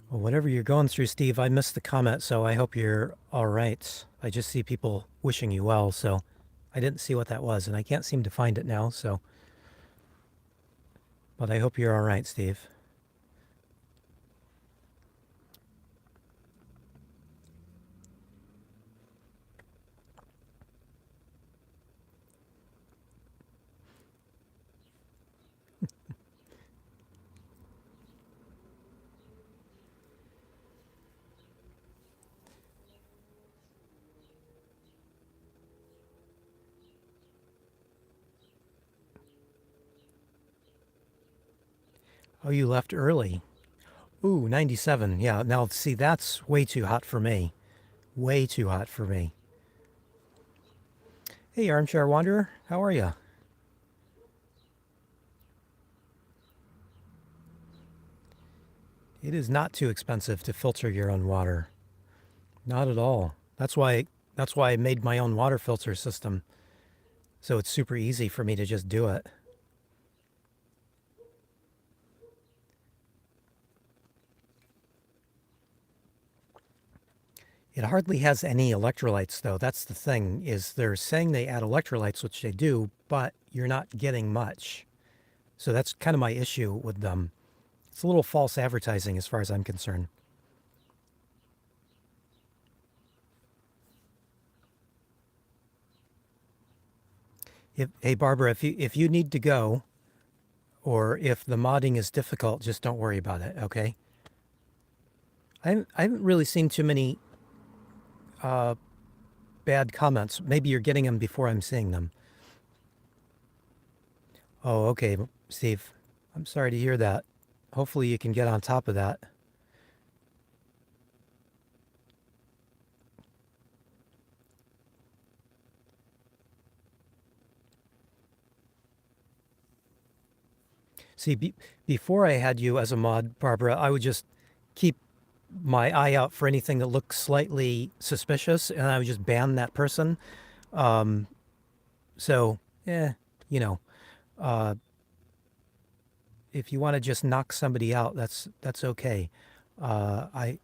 Well, whatever you're going through, Steve, I missed the comment, so I hope you're all right. I just see people wishing you well, so I didn't see what that was, and I can't seem to find it now, so. But I hope you're all right, Steve. Oh, you left early. Ooh, 97. Yeah, now see, that's way too hot for me. Way too hot for me. Hey, Armchair Wanderer, how are you? It is not too expensive to filter your own water. Not at all. That's why I made my own water filter system. So it's super easy for me to just do it. It hardly has any electrolytes though. That's the thing, is they're saying they add electrolytes, which they do, but you're not getting much. So that's kind of my issue with them. It's a little false advertising as far as I'm concerned. Hey Barbara, if you need to go, or if the modding is difficult, just don't worry about it, okay? I haven't really seen too many bad comments. Maybe you're getting them before I'm seeing them. Oh, okay, Steve. I'm sorry to hear that. Hopefully you can get on top of that. See, before I had you as a mod, Barbara, I would just keep my eye out for anything that looked slightly suspicious, and I would just ban that person. So, you know, if you want to just knock somebody out, that's okay. Uh, I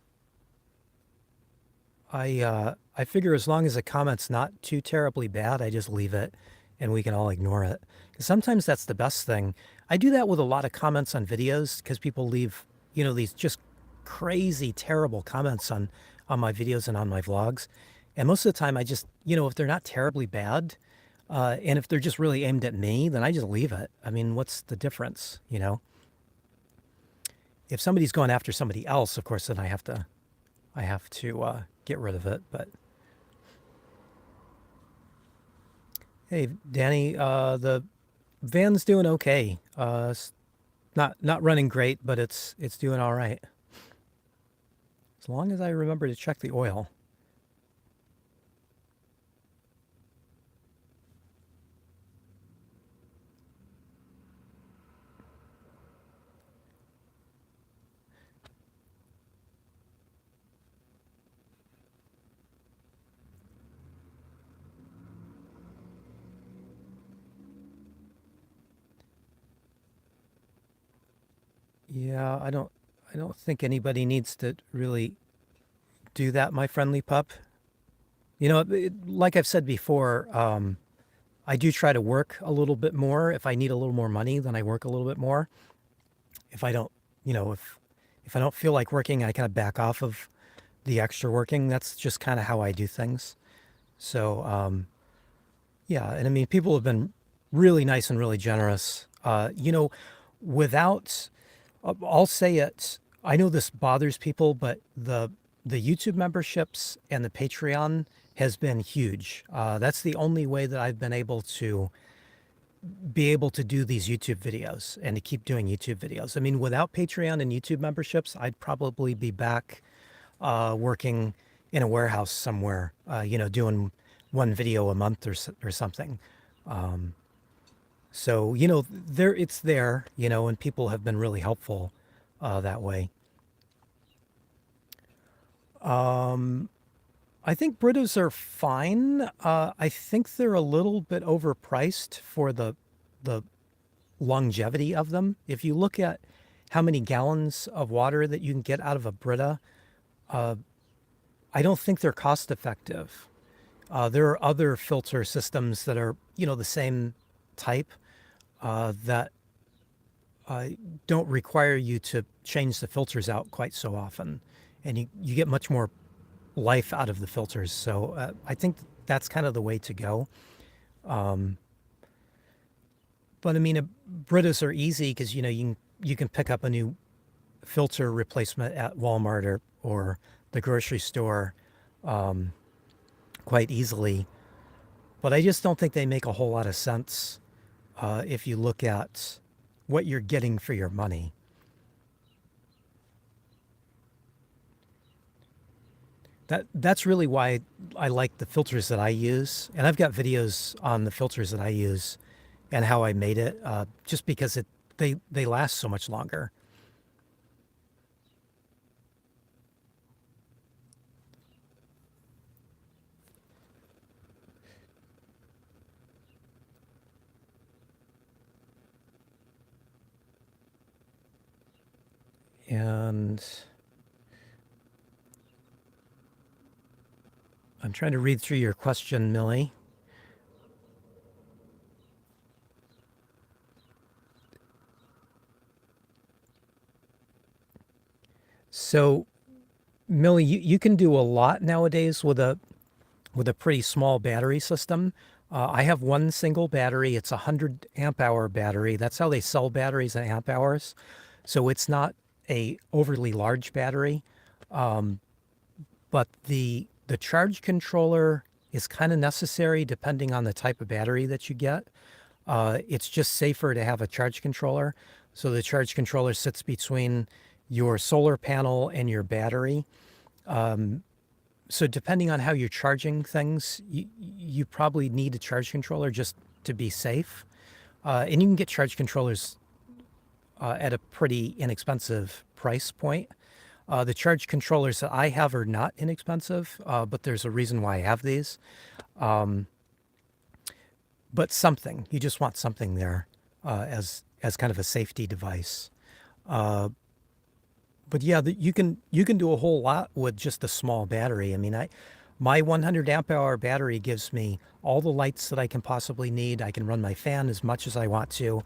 I figure as long as the comment's not too terribly bad, I just leave it, and we can all ignore it. 'Cause sometimes that's the best thing. I do that with a lot of comments on videos because people leave, these just crazy, terrible comments on my videos and on my vlogs. And most of the time, I just, if they're not terribly bad, and if they're just really aimed at me, then I just leave it. I mean, what's the difference, If somebody's going after somebody else, of course, then I have to get rid of it. But hey, Danny, the van's doing okay. It's not running great, but it's doing all right. As long as I remember to check the oil. Yeah, I don't think anybody needs to really do that, my friendly pup. Like I've said before, I do try to work a little bit more. If I need a little more money, then I work a little bit more. If I don't, if I don't feel like working, I kind of back off of the extra working. That's just kind of how I do things. So, yeah, and I mean, people have been really nice and really generous. Without, I'll say it. I know this bothers people, but the YouTube memberships and the Patreon has been huge. That's the only way that I've been able to do these YouTube videos and to keep doing YouTube videos. I mean, without Patreon and YouTube memberships, I'd probably be back working in a warehouse somewhere, doing one video a month or something. So, it's there, and people have been really helpful that way. I think Britas are fine. I think they're a little bit overpriced for the longevity of them. If you look at how many gallons of water that you can get out of a Brita, I don't think they're cost effective. There are other filter systems that are, the same type that don't require you to change the filters out quite so often. And you get much more life out of the filters. So I think that's kind of the way to go. But I mean, Britas are easy because, you can pick up a new filter replacement at Walmart or the grocery store quite easily. But I just don't think they make a whole lot of sense if you look at what you're getting for your money. That's really why I like the filters that I use. And I've got videos on the filters that I use and how I made it, just because they last so much longer. And I'm trying to read through your question, Millie. So, Millie, you can do a lot nowadays with a pretty small battery system. I have one single battery. It's a 100 amp hour battery. That's how they sell batteries in amp hours. So it's not a overly large battery, but the charge controller is kind of necessary depending on the type of battery that you get. It's just safer to have a charge controller. So the charge controller sits between your solar panel and your battery. So depending on how you're charging things, you probably need a charge controller just to be safe. And you can get charge controllers at a pretty inexpensive price point. The charge controllers that I have are not inexpensive, but there's a reason why I have these. But something, you just want something there as kind of a safety device. But yeah, you can do a whole lot with just a small battery. I mean, my 100 amp hour battery gives me all the lights that I can possibly need. I can run my fan as much as I want to,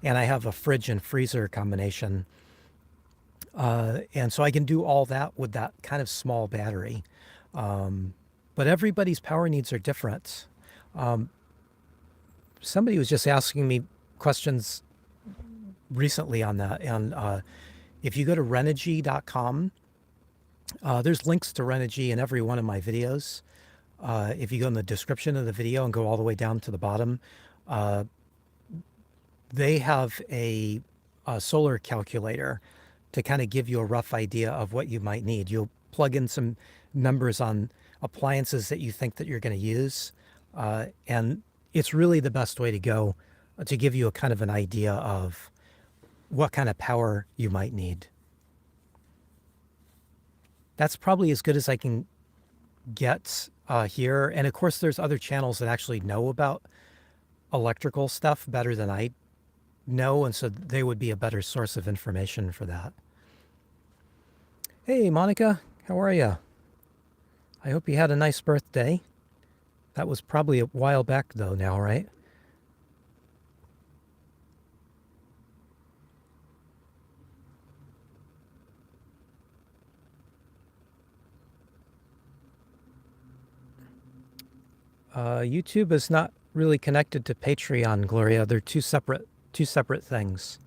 and I have a fridge and freezer combination. And so I can do all that with that kind of small battery. But everybody's power needs are different. Somebody was just asking me questions recently on that, and if you go to Renogy.com, there's links to Renogy in every one of my videos. If you go in the description of the video and go all the way down to the bottom, they have a solar calculator to kind of give you a rough idea of what you might need. You'll plug in some numbers on appliances that you think that you're going to use, and it's really the best way to go to give you a kind of an idea of what kind of power you might need. That's probably as good as I can get here. And of course, there's other channels that actually know about electrical stuff better than I know, and so they would be a better source of information for that. Hey, Monica, how are you? I hope you had a nice birthday. That was probably a while back, though, now, right? YouTube is not really connected to Patreon, Gloria. They're two separate things.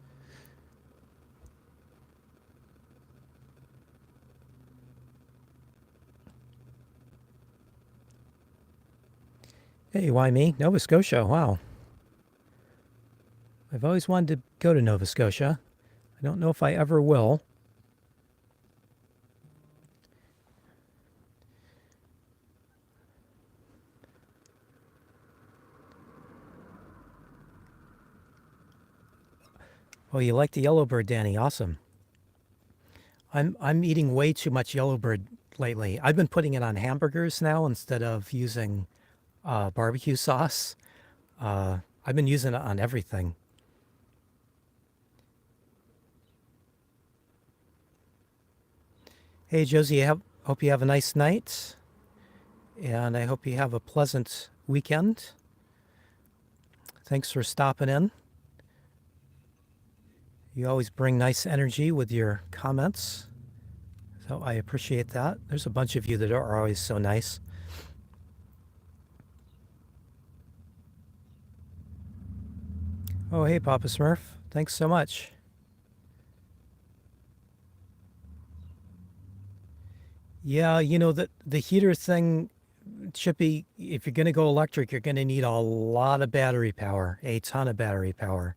Hey, why me? Nova Scotia, wow. I've always wanted to go to Nova Scotia. I don't know if I ever will. Oh, you like the Yellowbird, Danny? Awesome. I'm eating way too much Yellowbird lately. I've been putting it on hamburgers now instead of using barbecue sauce. I've been using it on everything. Hey, Josie, hope you have a nice night, and I hope you have a pleasant weekend. Thanks for stopping in. You always bring nice energy with your comments, so I appreciate that. There's a bunch of you that are always so nice. Oh, hey, Papa Smurf. Thanks so much. Yeah, the heater thing, Chippy, if you're going to go electric, you're going to need a lot of battery power, a ton of battery power.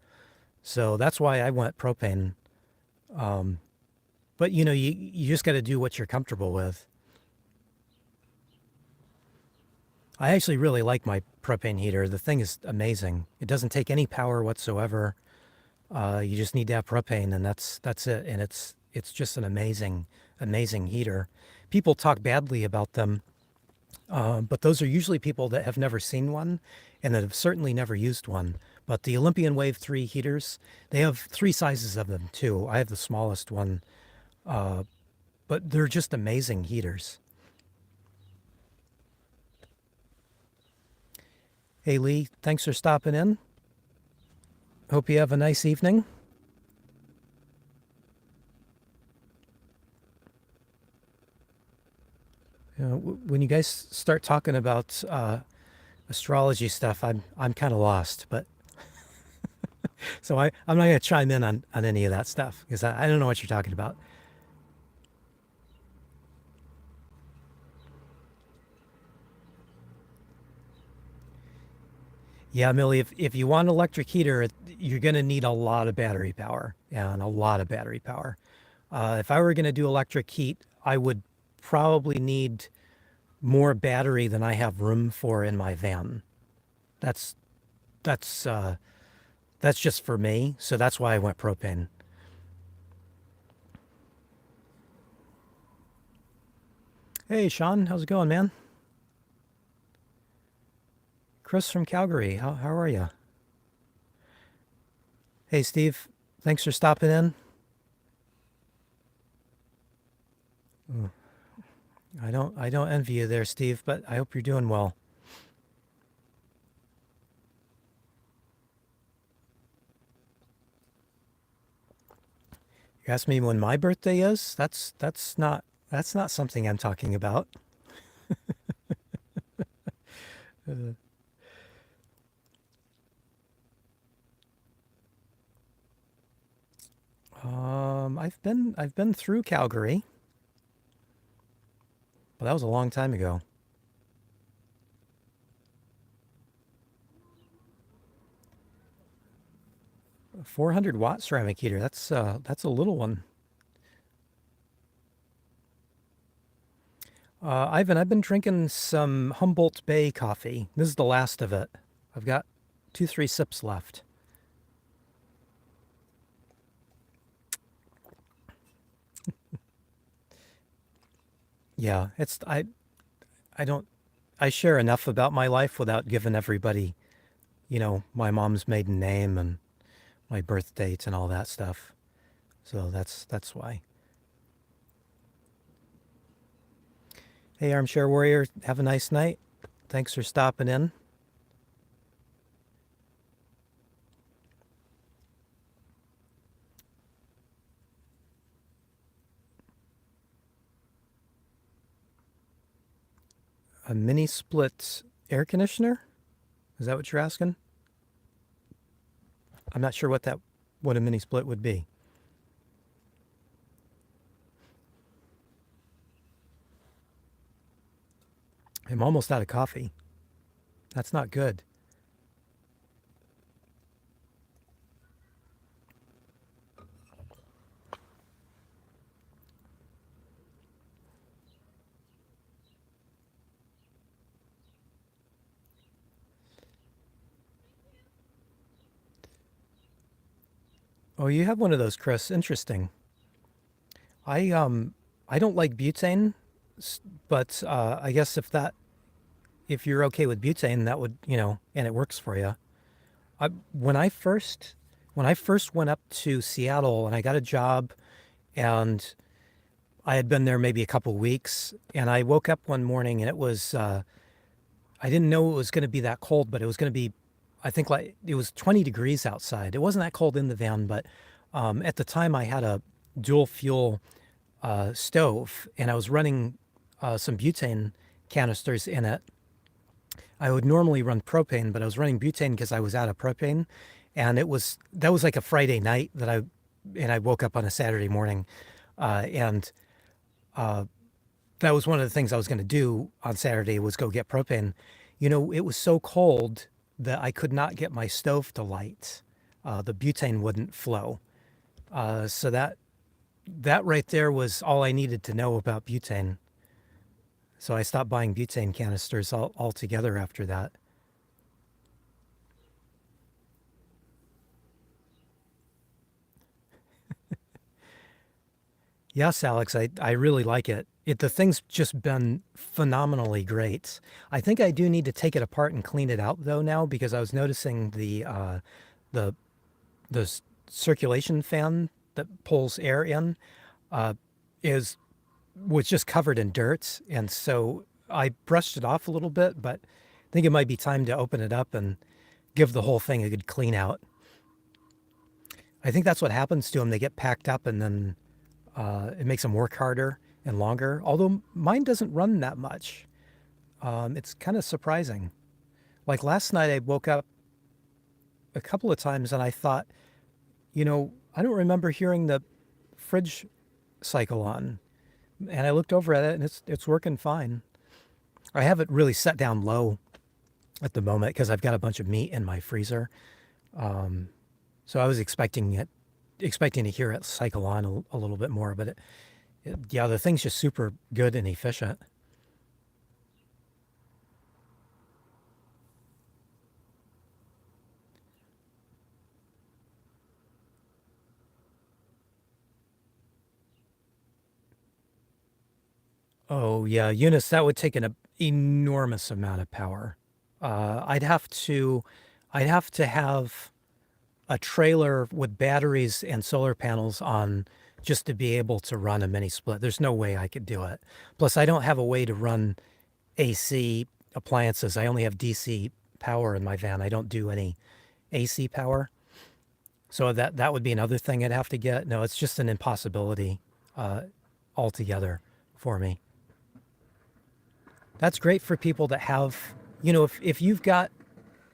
So that's why I went propane. Um, but you just got to do what you're comfortable with. I actually really like my propane heater. The thing is amazing. It doesn't take any power whatsoever. You just need to have propane, and that's it. And it's just an amazing heater. People talk badly about them, but those are usually people that have never seen one, and that have certainly never used one. But the Olympian Wave 3 heaters, they have three sizes of them too. I have the smallest one, but they're just amazing heaters. Hey Lee, thanks for stopping in. Hope you have a nice evening. When you guys start talking about astrology stuff, I'm kind of lost. But so I'm not going to chime in on any of that stuff because I don't know what you're talking about. Yeah, Millie, if you want an electric heater, you're going to need a lot of battery power and a lot of battery power. If I were going to do electric heat, I would probably need more battery than I have room for in my van. That's that's uh, that's just for me, so that's why I went propane. Hey, Sean, how's it going, man? Chris from Calgary, how are you? Hey, Steve, thanks for stopping in. I don't envy you there, Steve, but I hope you're doing well. You asked me when my birthday is. That's not something I'm talking about. Uh, I've been through Calgary, but that was a long time ago. 400-watt ceramic heater. That's a little one. Ivan, I've been drinking some Humboldt Bay coffee. This is the last of it. I've got 2, 3 sips left. Yeah, I don't I share enough about my life without giving everybody, my mom's maiden name and my birth date and all that stuff. So that's why. Hey, Armchair Warrior, have a nice night. Thanks for stopping in. A mini split air conditioner? Is that what you're asking? I'm not sure what a mini split would be. I'm almost out of coffee. That's not good. Oh, you have one of those, Chris. Interesting. I don't like butane, but I guess if you're okay with butane, that would, and it works for you. I, when I first when I first went up to Seattle and I got a job and I had been there maybe a couple weeks, and I woke up one morning and it was I didn't know it was going to be that cold, but it was going to be, I think like it was 20 degrees outside. It wasn't that cold in the van, but at the time I had a dual fuel stove and I was running some butane canisters in it. I would normally run propane, but I was running butane because I was out of propane. And that was like a Friday night and I woke up on a Saturday morning. And that was one of the things I was going to do on Saturday was go get propane. You know, it was so cold that I could not get my stove to light. The butane wouldn't flow. So that right there was all I needed to know about butane. So I stopped buying butane canisters altogether after that. Yes, Alex, I really like it. The thing's just been phenomenally great. I think I do need to take it apart and clean it out though now because I was noticing the circulation fan that pulls air in is was just covered in dirt, and so I brushed it off a little bit, but I think it might be time to open it up and give the whole thing a good clean out. I think that's what happens to them. They get packed up and then it makes them work harder and longer. Although mine doesn't run that much. It's kind of surprising. Like last night, I woke up a couple of times and I thought, I don't remember hearing the fridge cycle on. And I looked over at it and it's working fine. I have it really set down low at the moment because I've got a bunch of meat in my freezer. So I was expecting to hear it cycle on a little bit more, but yeah, the thing's just super good and efficient. Oh yeah, Eunice, that would take an enormous amount of power. I'd have I'd have to have a trailer with batteries and solar panels on just to be able to run a mini split. There's no way I could do it. Plus, I don't have a way to run AC appliances. I only have DC power in my van. I don't do any AC power. So that would be another thing I'd have to get. No, it's just an impossibility altogether for me. That's great for people that have, if you've got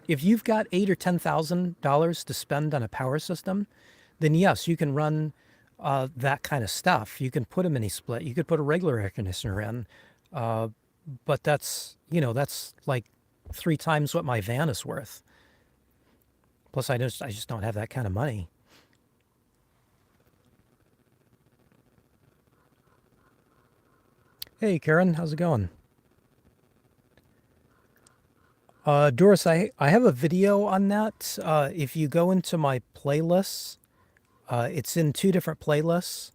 $8,000 or $10,000 to spend on a power system, then yes, you can run that kind of stuff. You can put a mini split. You could put a regular air conditioner in, uh, but that's like three times what my van is worth. Plus, I just don't have that kind of money. Hey, Karen, how's it going? Doris, I have a video on that. If you go into my playlists, it's in two different playlists.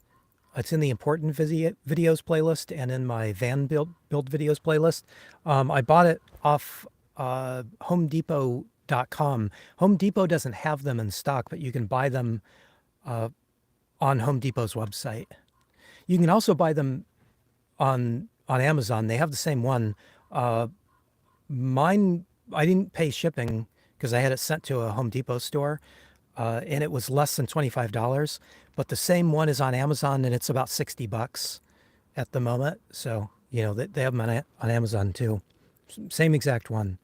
It's in the important videos playlist and in my van build videos playlist. I bought it off HomeDepot.com. Home Depot doesn't have them in stock, but you can buy them on Home Depot's website. You can also buy them on Amazon. They have the same one. Mine, I didn't pay shipping because I had it sent to a Home Depot store, and it was less than $25. But the same one is on Amazon, and it's about $60 at the moment. So they have them on Amazon too. Same exact one.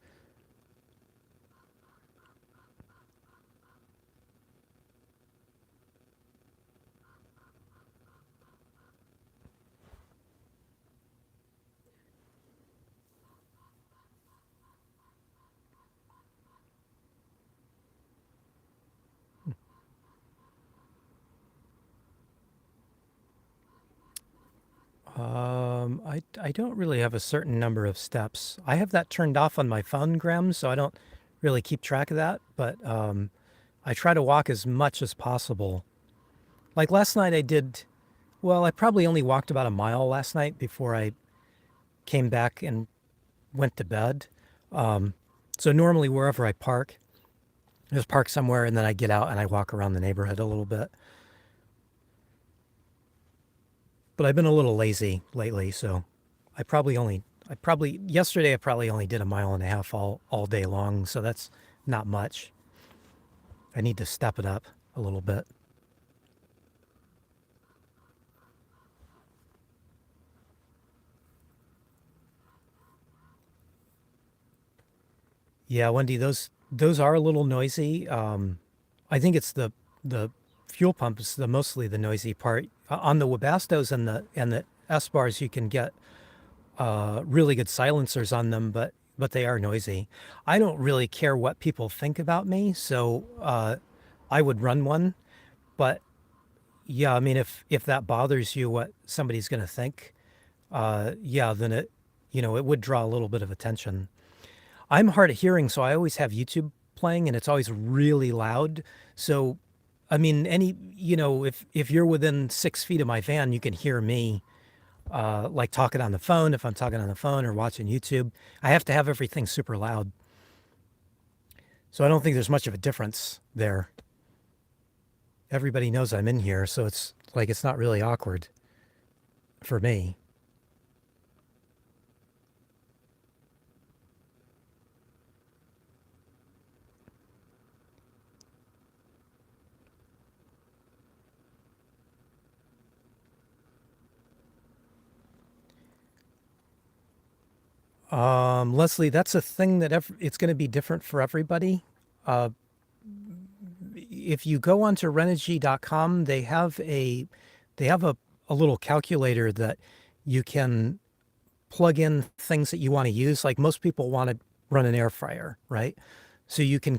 I don't really have a certain number of steps. I have that turned off on my phone, Graham, so I don't really keep track of that. But I try to walk as much as possible. Like last night, well, I probably only walked about a mile last night before I came back and went to bed. So normally, wherever I park, I just park somewhere and then I get out and I walk around the neighborhood a little bit. But I've been a little lazy lately, so yesterday I probably only did a mile and a half all day long, so that's not much. I need to step it up a little bit. Yeah, Wendy, those are a little noisy. I think it's the fuel pump is the mostly the noisy part. On the Webastos and the S bars, you can get really good silencers on them, but they are noisy. I don't really care what people think about me, so I would run one. But yeah, I mean, if that bothers you, what somebody's going to think, yeah, then it would draw a little bit of attention. I'm hard of hearing, so I always have YouTube playing, and it's always really loud. So, I mean, if you're within 6 feet of my van, you can hear me, like talking on the phone. If I'm talking on the phone or watching YouTube, I have to have everything super loud. So I don't think there's much of a difference there. Everybody knows I'm in here, so it's like it's not really awkward for me. Leslie, that's a thing that it's going to be different for everybody. Uh, if you go onto Renogy.com, they have a little calculator that you can plug in things that you want to use. Like most people want to run an air fryer, right? So you can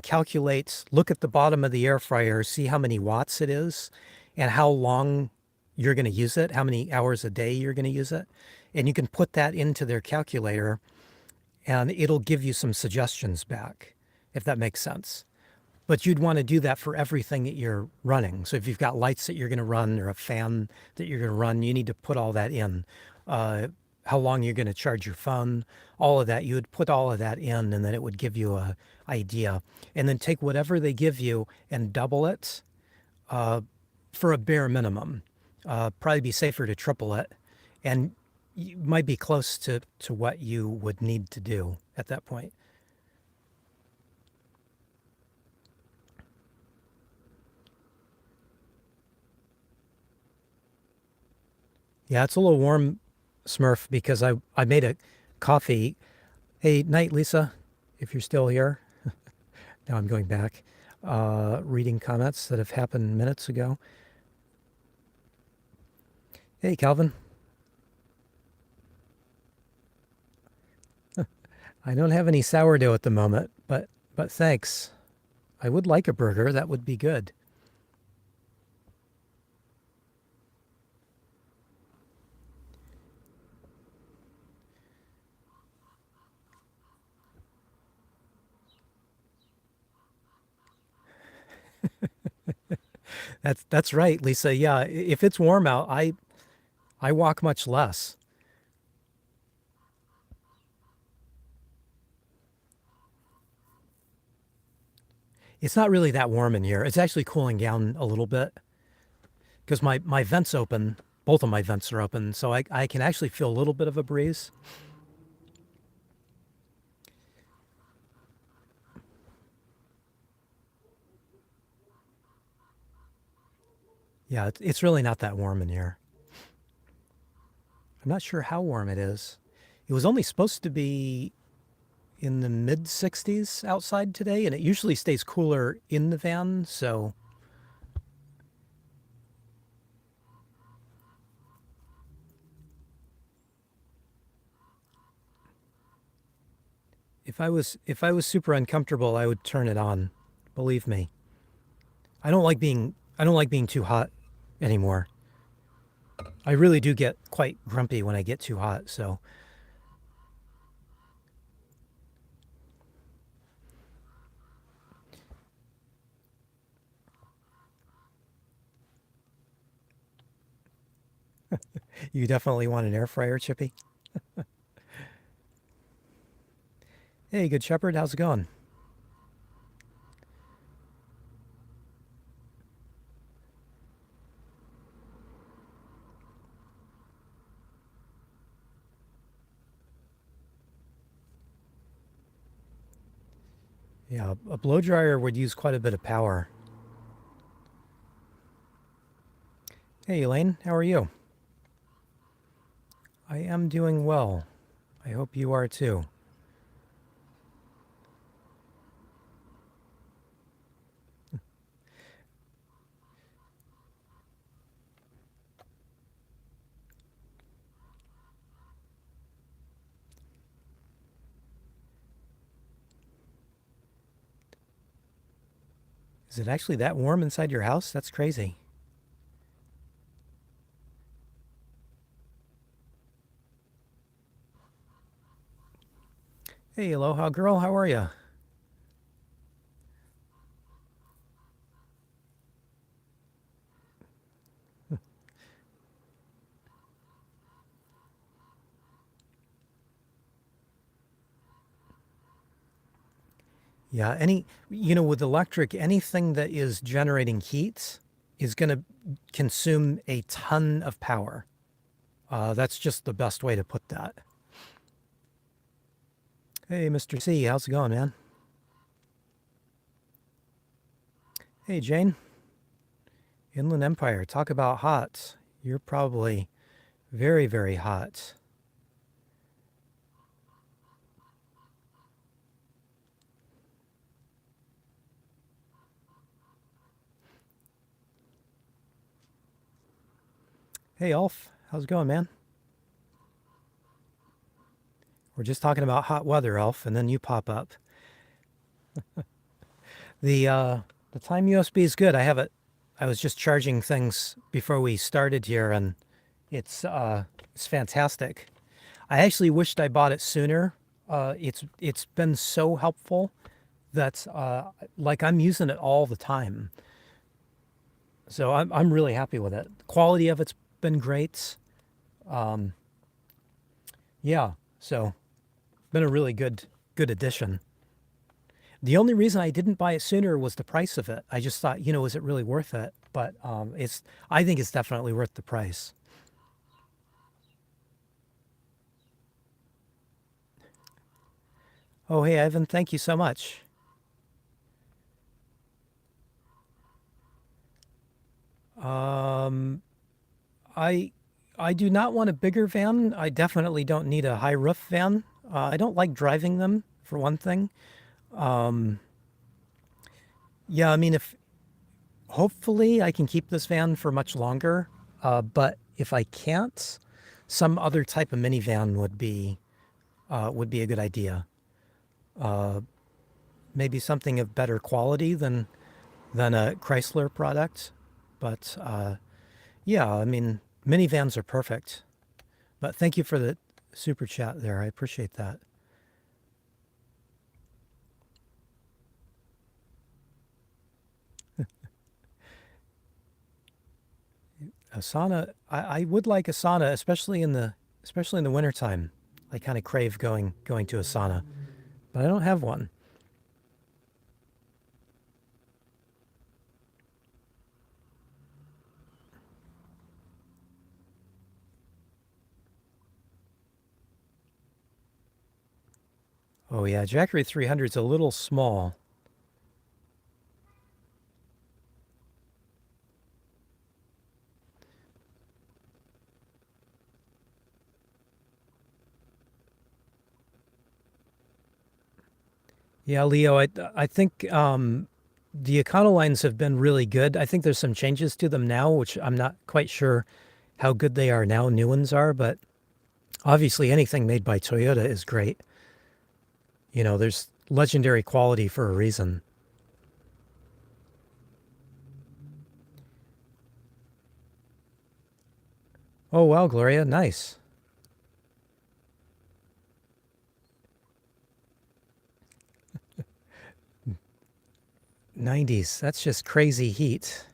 look at the bottom of the air fryer, see how many watts it is and how long you're going to use it, how many hours a day you're going to use it. And you can put that into their calculator and it'll give you some suggestions back, if that makes sense. But you'd want to do that for everything that you're running. So if you've got lights that you're going to run or a fan that you're going to run, you need to put all that in. How long you're going to charge your phone, all of that. You would put all of that in, and then it would give you a idea. And then take whatever they give you and double it for a bare minimum. Probably be safer to triple it, and you might be close to what you would need to do at that point. Yeah, it's a little warm, Smurf, because I made a coffee. Hey, night, Lisa, if you're still here. Now I'm going back, reading comments that have happened minutes ago. Hey, Calvin. I don't have any sourdough at the moment, but thanks. I would like a burger. That would be good. That's right, Lisa. Yeah, if it's warm out, I walk much less. It's not really that warm in here. It's actually cooling down a little bit because my vents open. Both of my vents are open, so I can actually feel a little bit of a breeze. Yeah, it's really not that warm in here. I'm not sure how warm it is. It was only supposed to be in the mid 60s outside today, and it usually stays cooler in the van. So if I was super uncomfortable, I would turn it on. Believe me. I don't like being too hot anymore. I really do get quite grumpy when I get too hot, so you definitely want an air fryer, Chippy. Hey, Good Shepherd, how's it going? Yeah, a blow dryer would use quite a bit of power. Hey, Elaine, how are you? I am doing well. I hope you are too. Is it actually that warm inside your house? That's crazy. Hey, Aloha girl, how are you? Yeah, with electric, anything that is generating heat is going to consume a ton of power. That's just the best way to put that. Hey, Mr. C, how's it going, man? Hey, Jane. Inland Empire, talk about hot. You're probably very, very hot. Hey, Ulf, how's it going, man? We're just talking about hot weather, Ulf, and then you pop up. The time USB is good. I have it. I was just charging things before we started here, and it's fantastic. I actually wished I bought it sooner. It's been so helpful that like I'm using it all the time. So I'm really happy with it. The quality of it's been great. Yeah, so been a really good addition. The only reason I didn't buy it sooner was the price of it. I just thought, is it really worth it? But I think it's definitely worth the price. Oh, hey, Ivan, thank you so much. Um, I I do not want a bigger van. I definitely don't need a high roof van. I don't like driving them for one thing. Yeah, I mean, if hopefully I can keep this van for much longer. But if I can't, some other type of minivan would be a good idea. Maybe something of better quality than a Chrysler product. But yeah, I mean, minivans are perfect. But thank you for the super chat there. I appreciate that. A sauna, I would like a sauna, especially in the wintertime. I kind of crave going to a sauna, but I don't have one. Oh yeah, Jackery 300 is a little small. Yeah, Leo, I think the Econolines have been really good. I think there's some changes to them now, which I'm not quite sure how good they are now. New ones are, but obviously anything made by Toyota is great. There's legendary quality for a reason. Oh wow, Gloria, nice. 90s. That's just crazy heat.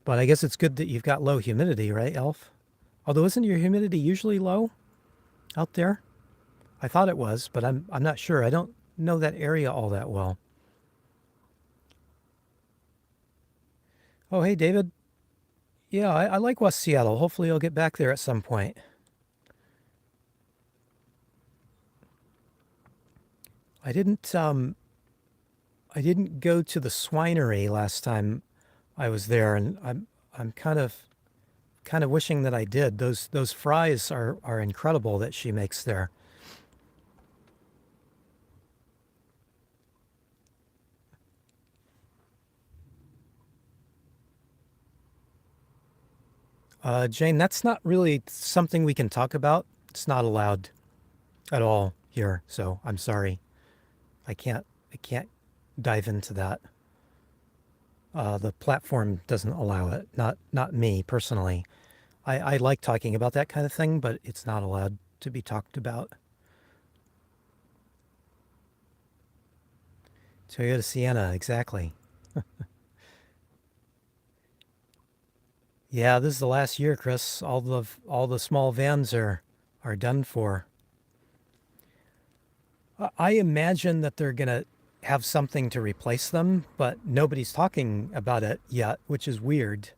But I guess it's good that you've got low humidity, right, Elf? Although isn't your humidity usually low out there? I thought it was, but I'm not sure. I don't know that area all that well. Oh, hey, David. Yeah, I like West Seattle. Hopefully I'll get back there at some point. I didn't go to the swinery last time I was there, and I'm kind of wishing that I did. Those fries are incredible that she makes there. Jane, that's not really something we can talk about. It's not allowed at all here, so I'm sorry. I can't dive into that. The platform doesn't allow it. Not me personally. I like talking about that kind of thing, but it's not allowed to be talked about. Toyota Sienna, exactly. Yeah, this is the last year, Chris. All the small vans are done for. I imagine that they're gonna have something to replace them, but nobody's talking about it yet, which is weird.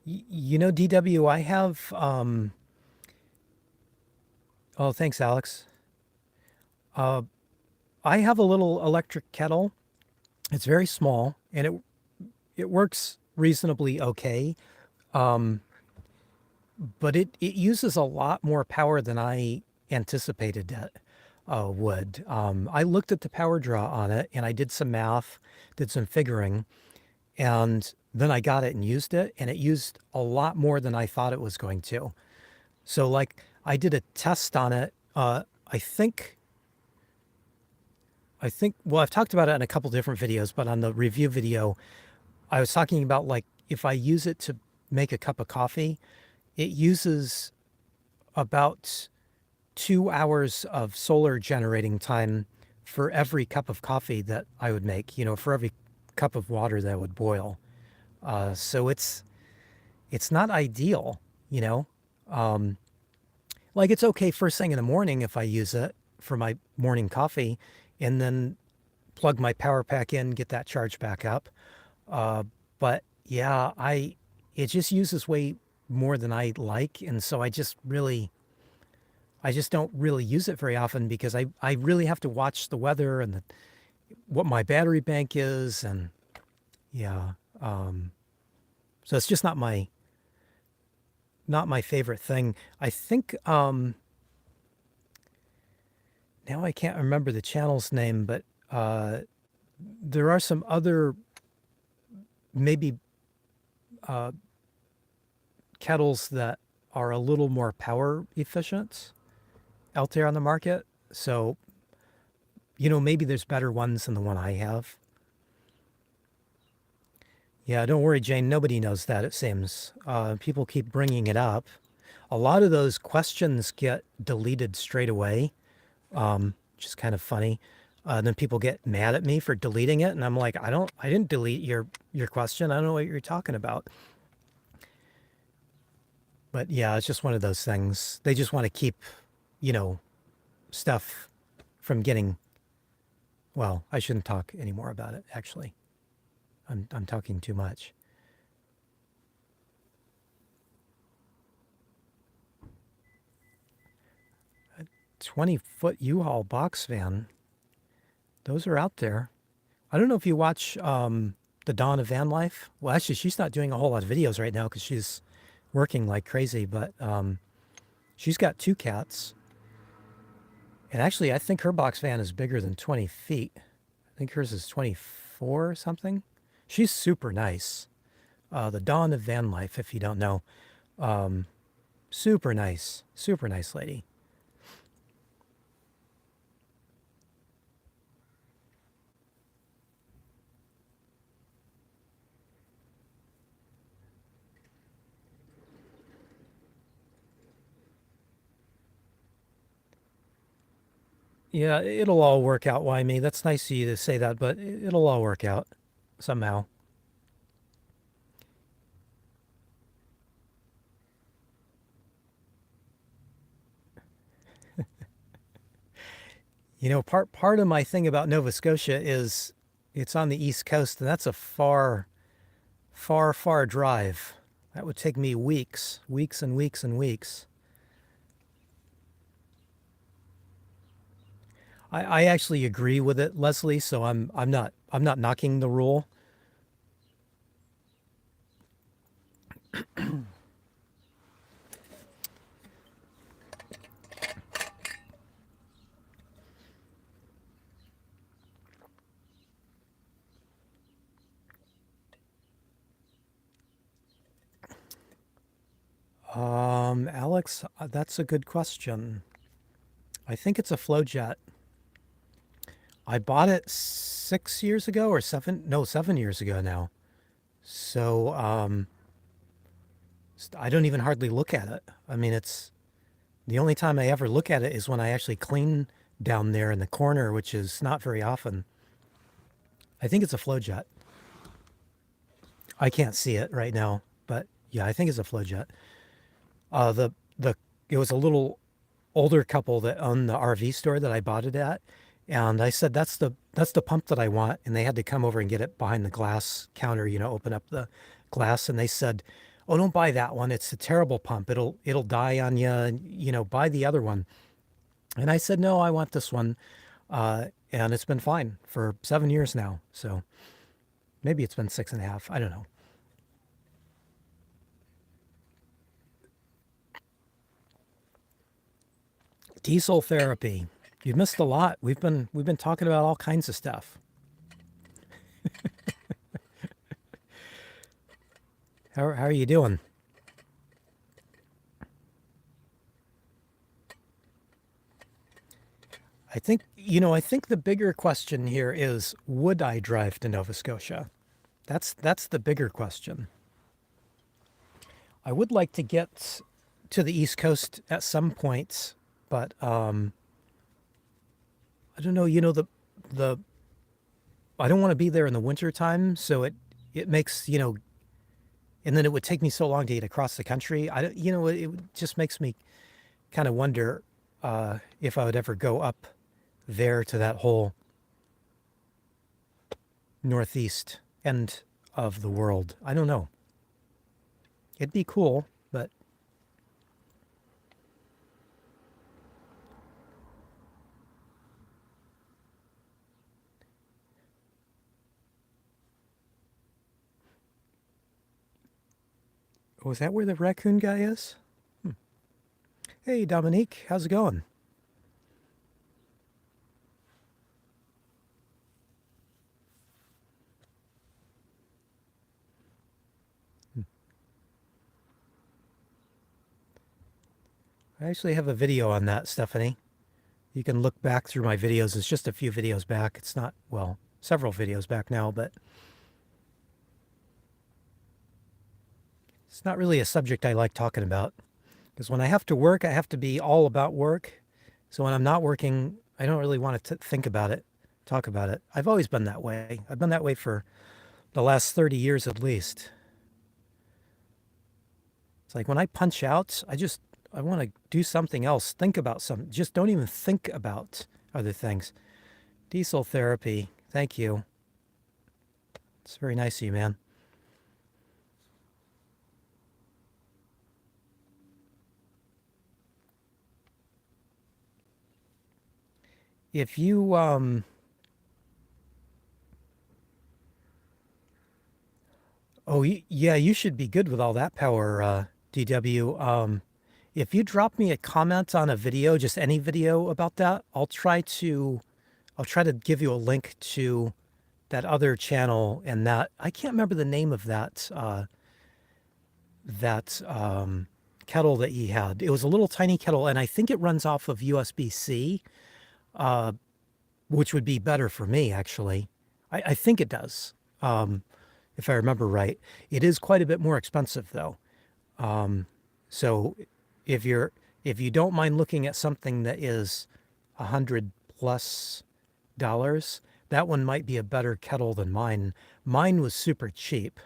You know, DW, I have. Oh, thanks, Alex. Uh, I have a little electric kettle. It's very small, and it works reasonably okay. Um, but it uses a lot more power than I anticipated it would. I looked at the power draw on it, and I did some math, did some figuring, and then I got it and used it, and it used a lot more than I thought it was going to. So, like, I did a test on it. I think, well, I've talked about it in a couple different videos, but on the review video, I was talking about like if I use it to make a cup of coffee, it uses about 2 hours of solar generating time for every cup of coffee that I would make, for every cup of water that I would boil. So it's not ideal, you know. Um, like it's okay first thing in the morning if I use it for my morning coffee, and then plug my power pack in, get that charged back up. Uh, but yeah, it just uses way more than I like, and so I just don't really use it very often because I really have to watch the weather and what my battery bank is, and yeah. Um, so it's just not my favorite thing. I think now I can't remember the channel's name, but uh, there are some other maybe uh, kettles that are a little more power efficient out there on the market. So, maybe there's better ones than the one I have. Yeah, don't worry, Jane. Nobody knows that, it seems. People keep bringing it up. A lot of those questions get deleted straight away, which is kind of funny. Then people get mad at me for deleting it, and I'm like, I didn't delete your question. I don't know what you're talking about. But yeah, it's just one of those things. They just want to keep, you know, stuff from getting. Well, I shouldn't talk anymore about it. Actually, I'm talking too much. 20-foot U-Haul box van. Those are out there. I don't know if you watch the Dawn of Van Life. Well, actually, she's not doing a whole lot of videos right now because she's working like crazy. But she's got two cats, and actually, I think her box van is bigger than 20 feet. I think hers is 24 or something. She's super nice. The Dawn of Van Life, if you don't know, super nice lady. Yeah, it'll all work out, why me? That's nice of you to say that, but it'll all work out somehow. Part of my thing about Nova Scotia is it's on the East Coast, and that's a far, far, far drive. That would take me weeks, weeks and weeks and weeks. I actually agree with it, Leslie. So I'm not knocking the rule. Alex, that's a good question. I think it's a Flowjet. I bought it 6 years ago or seven, no, 7 years ago now. So I don't even hardly look at it. I mean, it's the only time I ever look at it is when I actually clean down there in the corner, which is not very often. I think it's a Flowjet. I can't see it right now, but yeah, I think it's a Flowjet. The it was a little older couple that owned the RV store that I bought it at, and I said that's the pump that I want, and they had to come over and get it behind the glass counter, open up the glass, and they said, "Oh, don't buy that one. It's a terrible pump. It'll die on you. Buy the other one." And I said, "No, I want this one." And it's been fine for 7 years now. So maybe it's been 6.5. I don't know. Diesel therapy. You've missed a lot. We've been talking about all kinds of stuff. How are you doing? I think the bigger question here is, would I drive to Nova Scotia? That's the bigger question. I would like to get to the East Coast at some point, but I don't know. The I don't want to be there in the winter time, so it makes and then it would take me so long to get across the country. I don't, it just makes me kind of wonder if I would ever go up there to that whole northeast end of the world. I don't know. It'd be cool, but was that where the raccoon guy is? Hey, Dominique, how's it going? I actually have a video on that, Stephanie. You can look back through my videos. It's just a few videos back. It's not, well, several videos back now, but it's not really a subject I like talking about. Because when I have to work, I have to be all about work. So when I'm not working, I don't really want to think about it, talk about it. I've always been that way. I've been that way for the last 30 years at least. It's like when I punch out, I want to do something else, think about something. Just don't even think about other things. Diesel therapy. Thank you. It's very nice of you, man. If you oh yeah, you should be good with all that power, DW. If you drop me a comment on a video, just any video about that, I'll try to give you a link to that other channel, and that I can't remember the name of that kettle that he had. It was a little tiny kettle, and I think it runs off of USB-C, which would be better for me actually. I think it does, if I remember right. It is quite a bit more expensive though. So if you don't mind looking at something that is $100+ that one might be a better kettle than mine. Mine was super cheap.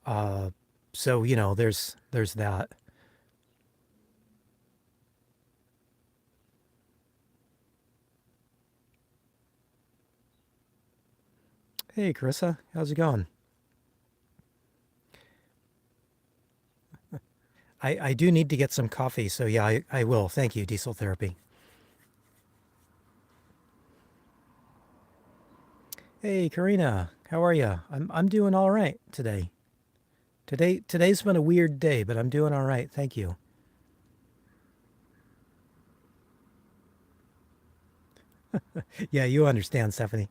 So there's that. Hey, Carissa, how's it going? I do need to get some coffee, so yeah, I will. Thank you, Diesel Therapy. Hey, Karina, how are you? I'm doing all right today. Today's been a weird day, but I'm doing all right. Thank you. Yeah, you understand, Stephanie.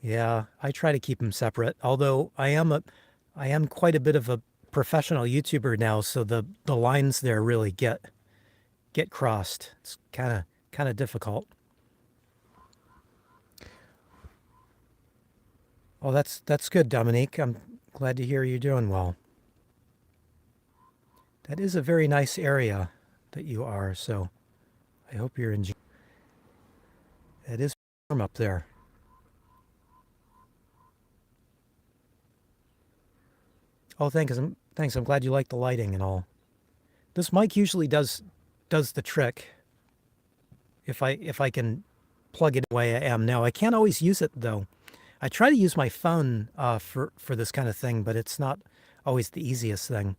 Yeah, I try to keep them separate. Although I am quite a bit of a professional YouTuber now, so the lines there really get crossed. It's kind of difficult. Oh, that's good, Dominique. I'm glad to hear you're doing well. That is a very nice area that you are, so I hope you're enjoying. It is warm up there. Oh, thanks. I'm glad you like the lighting and all. This mic usually does the trick if I can plug it the way I am now. I can't always use it though. I try to use my phone for this kind of thing, but it's not always the easiest thing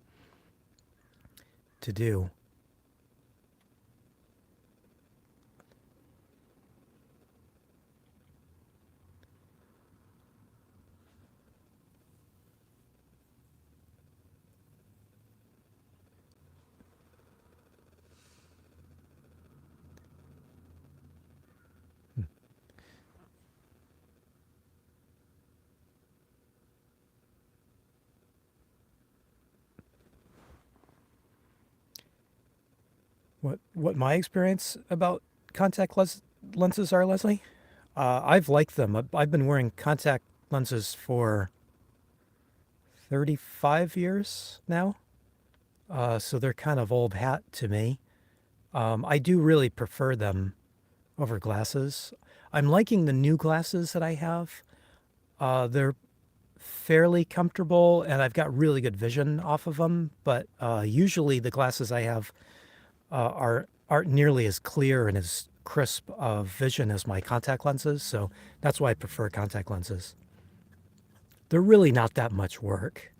to do. What my experience about lenses are, Leslie? I've liked them. I've been wearing contact lenses for 35 years now, so they're kind of old hat to me. I do really prefer them over glasses. I'm liking the new glasses that I have. They're fairly comfortable, and I've got really good vision off of them. But usually the glasses I have aren't nearly as clear and as crisp of vision as my contact lenses. So that's why I prefer contact lenses. They're really not that much work,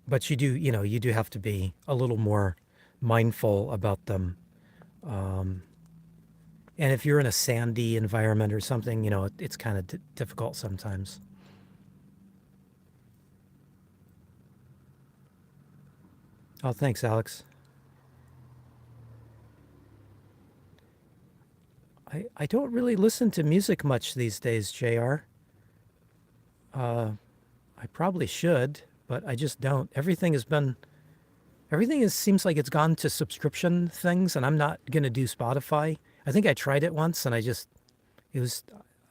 but you do have to be a little more mindful about them. And if you're in a sandy environment or something, it's kind of difficult sometimes. Oh, thanks, Alex. I don't really listen to music much these days, JR. I probably should, but I just don't. Everything seems like it's gone to subscription things, and I'm not going to do Spotify. I think I tried it once, and it was,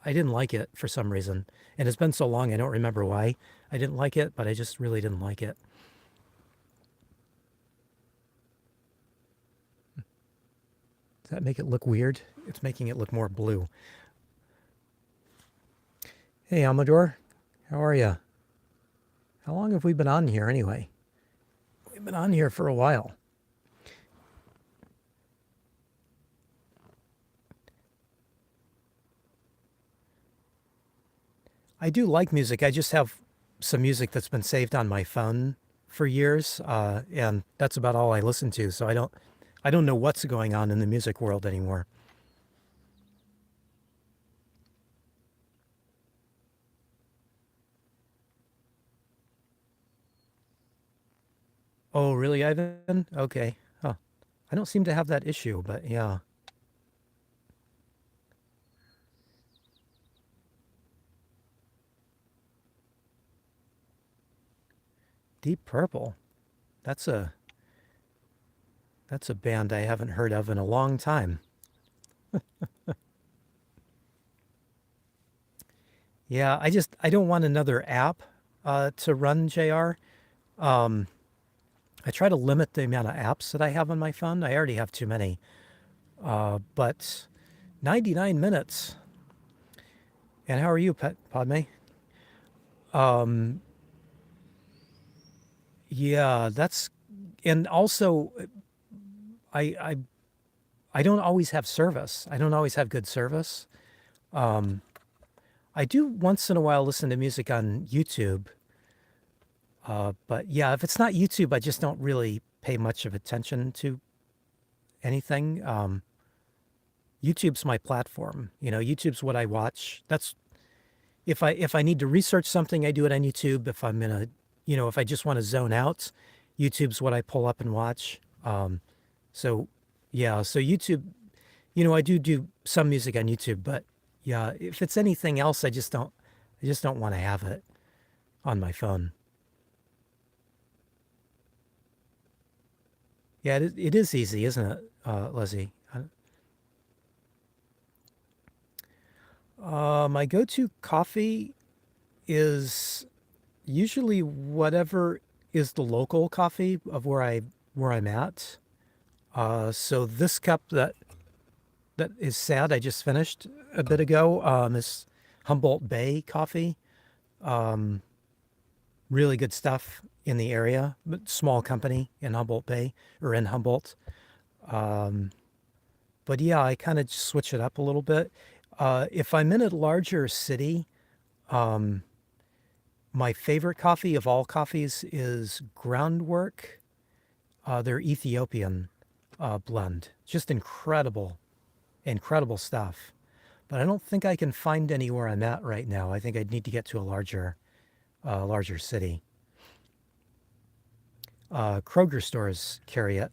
I didn't like it for some reason. And it's been so long, I don't remember why I didn't like it, but I just really didn't like it. Does that make it look weird? It's making it look more blue. Hey, Amador, how are you? How long have we been on here anyway? We've been on here for a while. I do like music. I just have some music that's been saved on my phone for years, and that's about all I listen to. So I don't know what's going on in the music world anymore. Oh, really, Ivan? Okay. Huh. I don't seem to have that issue, but yeah. Deep Purple. That's a that's a band I haven't heard of in a long time. Yeah, I don't want another app to run JR. I try to limit the amount of apps that I have on my phone. I already have too many. But 99 minutes. And how are you, Padme? Yeah, that's and also I I I don't always have service. I don't always have good service. I do once in a while listen to music on YouTube, But yeah, if it's not YouTube, I just don't really pay much of attention to anything. YouTube's my platform. You know, YouTube's what I watch. That's if I need to research something, I do it on YouTube. If I'm in a, you know, if I just want to zone out, YouTube's what I pull up and watch. So yeah, so YouTube, you know, I do some music on YouTube, but yeah, if it's anything else, I just don't want to have it on my phone. Yeah, it is easy, isn't it, Leslie? My go-to coffee is usually whatever is the local coffee of where I'm at. So this cup that is sad I just finished a bit ago is Humboldt Bay coffee. Really good stuff in the area, but small company in Humboldt Bay or in Humboldt. But yeah, I kind of switch it up a little bit. If I'm in a larger city, my favorite coffee of all coffees is Groundwork. Their Ethiopian blend. Just incredible, incredible stuff. But I don't think I can find anywhere I'm at right now. I think I'd need to get to a larger city. Kroger stores carry it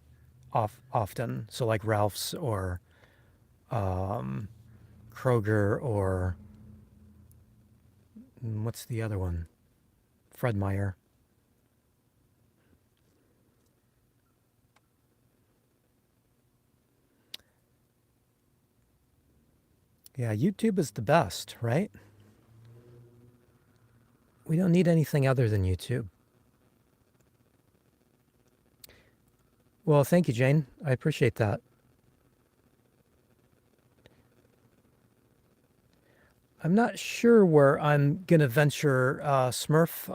often. So like Ralph's or Kroger or what's the other one? Fred Meyer. Yeah, YouTube is the best, right? We don't need anything other than YouTube. Well, thank you, Jane. I appreciate that. I'm not sure where I'm gonna venture, Smurf.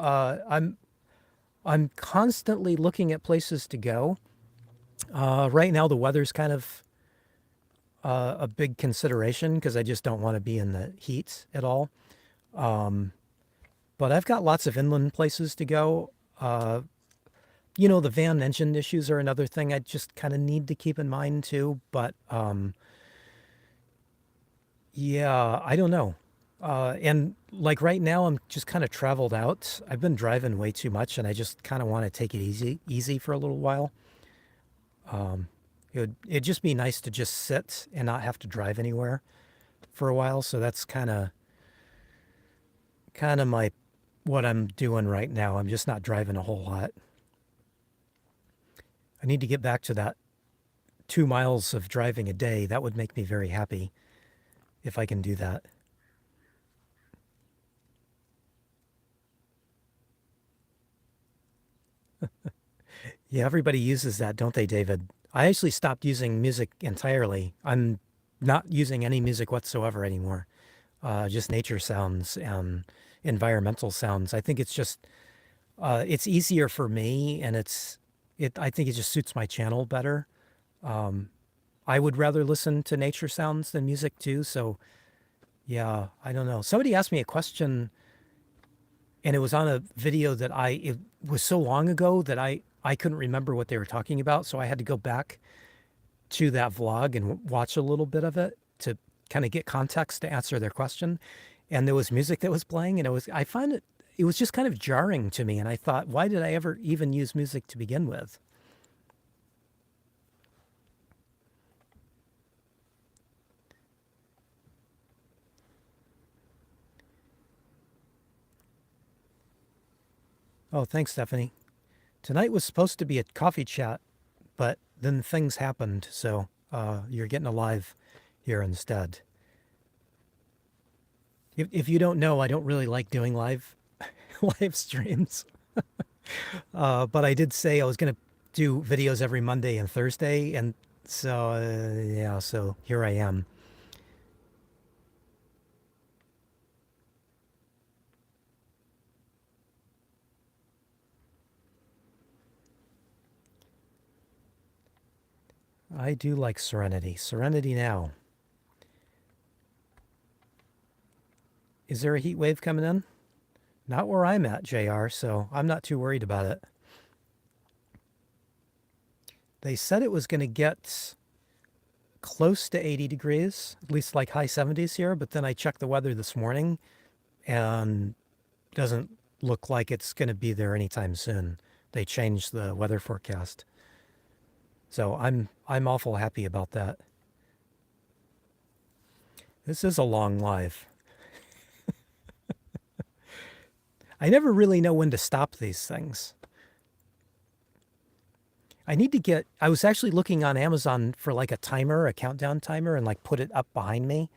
I'm constantly looking at places to go. Right now, the weather's kind of a big consideration because I just don't want to be in the heat at all. But I've got lots of inland places to go. You know, the van engine issues are another thing I just kind of need to keep in mind too. But yeah, I don't know. And like right now, I'm just kind of traveled out. I've been driving way too much, and I just kind of want to take it easy for a little while. It'd just be nice to just sit and not have to drive anywhere for a while. So that's kind of my what I'm doing right now. I'm just not driving a whole lot. I need to get back to that 2 miles of driving a day. That would make me very happy if I can do that. Yeah, everybody uses that, don't they, David? I actually stopped using music entirely. I'm not using any music whatsoever anymore. Just nature sounds and environmental sounds. I think it's just it's easier for me, and it. I think it just suits my channel better. I would rather listen to nature sounds than music too. So yeah, I don't know. Somebody asked me a question, and it was on a video that it was so long ago that I couldn't remember what they were talking about. So I had to go back to that vlog and watch a little bit of it to kind of get context to answer their question. And there was music that was playing, and I find it was just kind of jarring to me. And I thought, why did I ever even use music to begin with? Oh, thanks, Stephanie. Tonight was supposed to be a coffee chat, but then things happened. So you're getting a live here instead. If you don't know, I don't really like doing live streams. But I did say I was going to do videos every Monday and Thursday. And so, yeah, so here I am. I do like Serenity. Serenity now. Is there a heat wave coming in? Not where I'm at, JR, so I'm not too worried about it. They said it was going to get close to 80 degrees, at least like high 70s here, but then I checked the weather this morning and it doesn't look like it's going to be there anytime soon. They changed the weather forecast. So I'm awful happy about that. This is a long live. I never really know when to stop these things. I was actually looking on Amazon for like a timer, a countdown timer, and like put it up behind me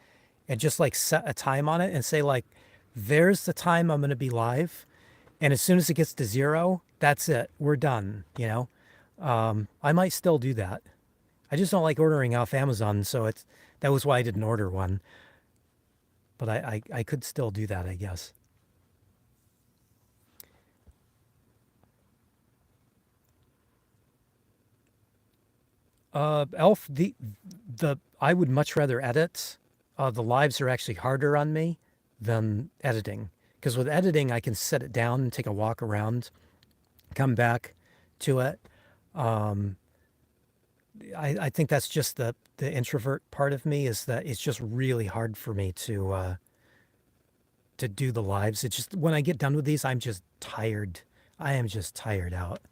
and just like set a time on it and say, like, there's the time I'm going to be live. And as soon as it gets to 0, that's it. We're done, you know? I might still do that. I just don't like ordering off Amazon, so that was why I didn't order one. But I could still do that, I guess. Elf, the I would much rather edit. The lives are actually harder on me than editing. Because with editing, I can set it down and take a walk around, come back to it. I think that's just the introvert part of me, is that it's just really hard for me to do the lives. It's just when I get done with these, I'm just tired. I am just tired out.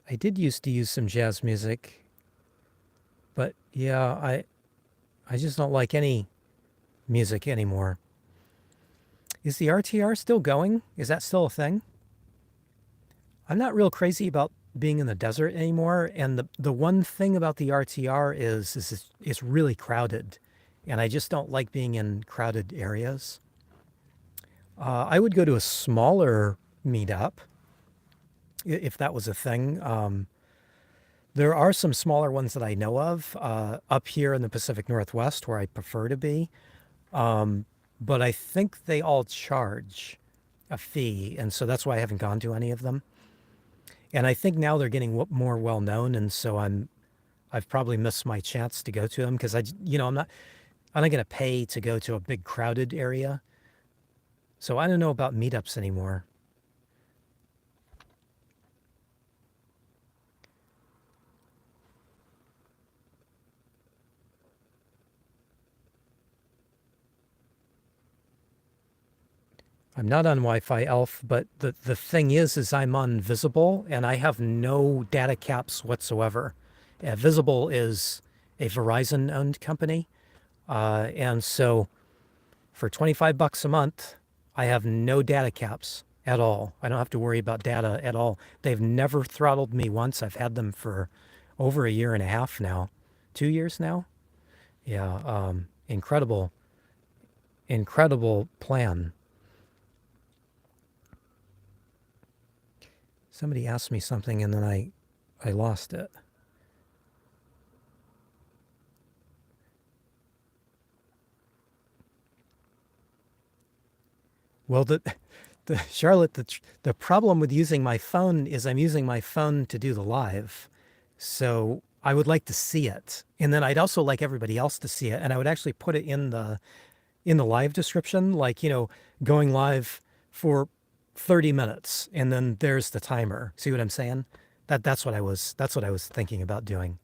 I did used to use some jazz music, but yeah, I just don't like any music anymore. Is the RTR still going? Is that still a thing? I'm not real crazy about being in the desert anymore, and the one thing about the RTR is it's really crowded, and I just don't like being in crowded areas. I would go to a smaller meetup if that was a thing. There are some smaller ones that I know of up here in the Pacific Northwest where I prefer to be, but I think they all charge a fee, and so that's why I haven't gone to any of them. And I think now they're getting more well known, and so I've probably missed my chance to go to them because I'm not going to pay to go to a big crowded area. So I don't know about meetups anymore. I'm not on Wi-Fi, Elf, but the thing is I'm on Visible and I have no data caps whatsoever. Visible is a Verizon-owned company, and so for 25 bucks a month, I have no data caps at all. I don't have to worry about data at all. They've never throttled me once. I've had them for over a year and a half now, 2 years now. Yeah, incredible, incredible plan. Somebody asked me something and then I lost it. Well, the Charlotte, the problem with using my phone is I'm using my phone to do the live. So I would like to see it. And then I'd also like everybody else to see it. And I would actually put it in the live description, like, going live for 30 minutes and then there's the timer. See what I'm saying? That's what I was thinking about doing.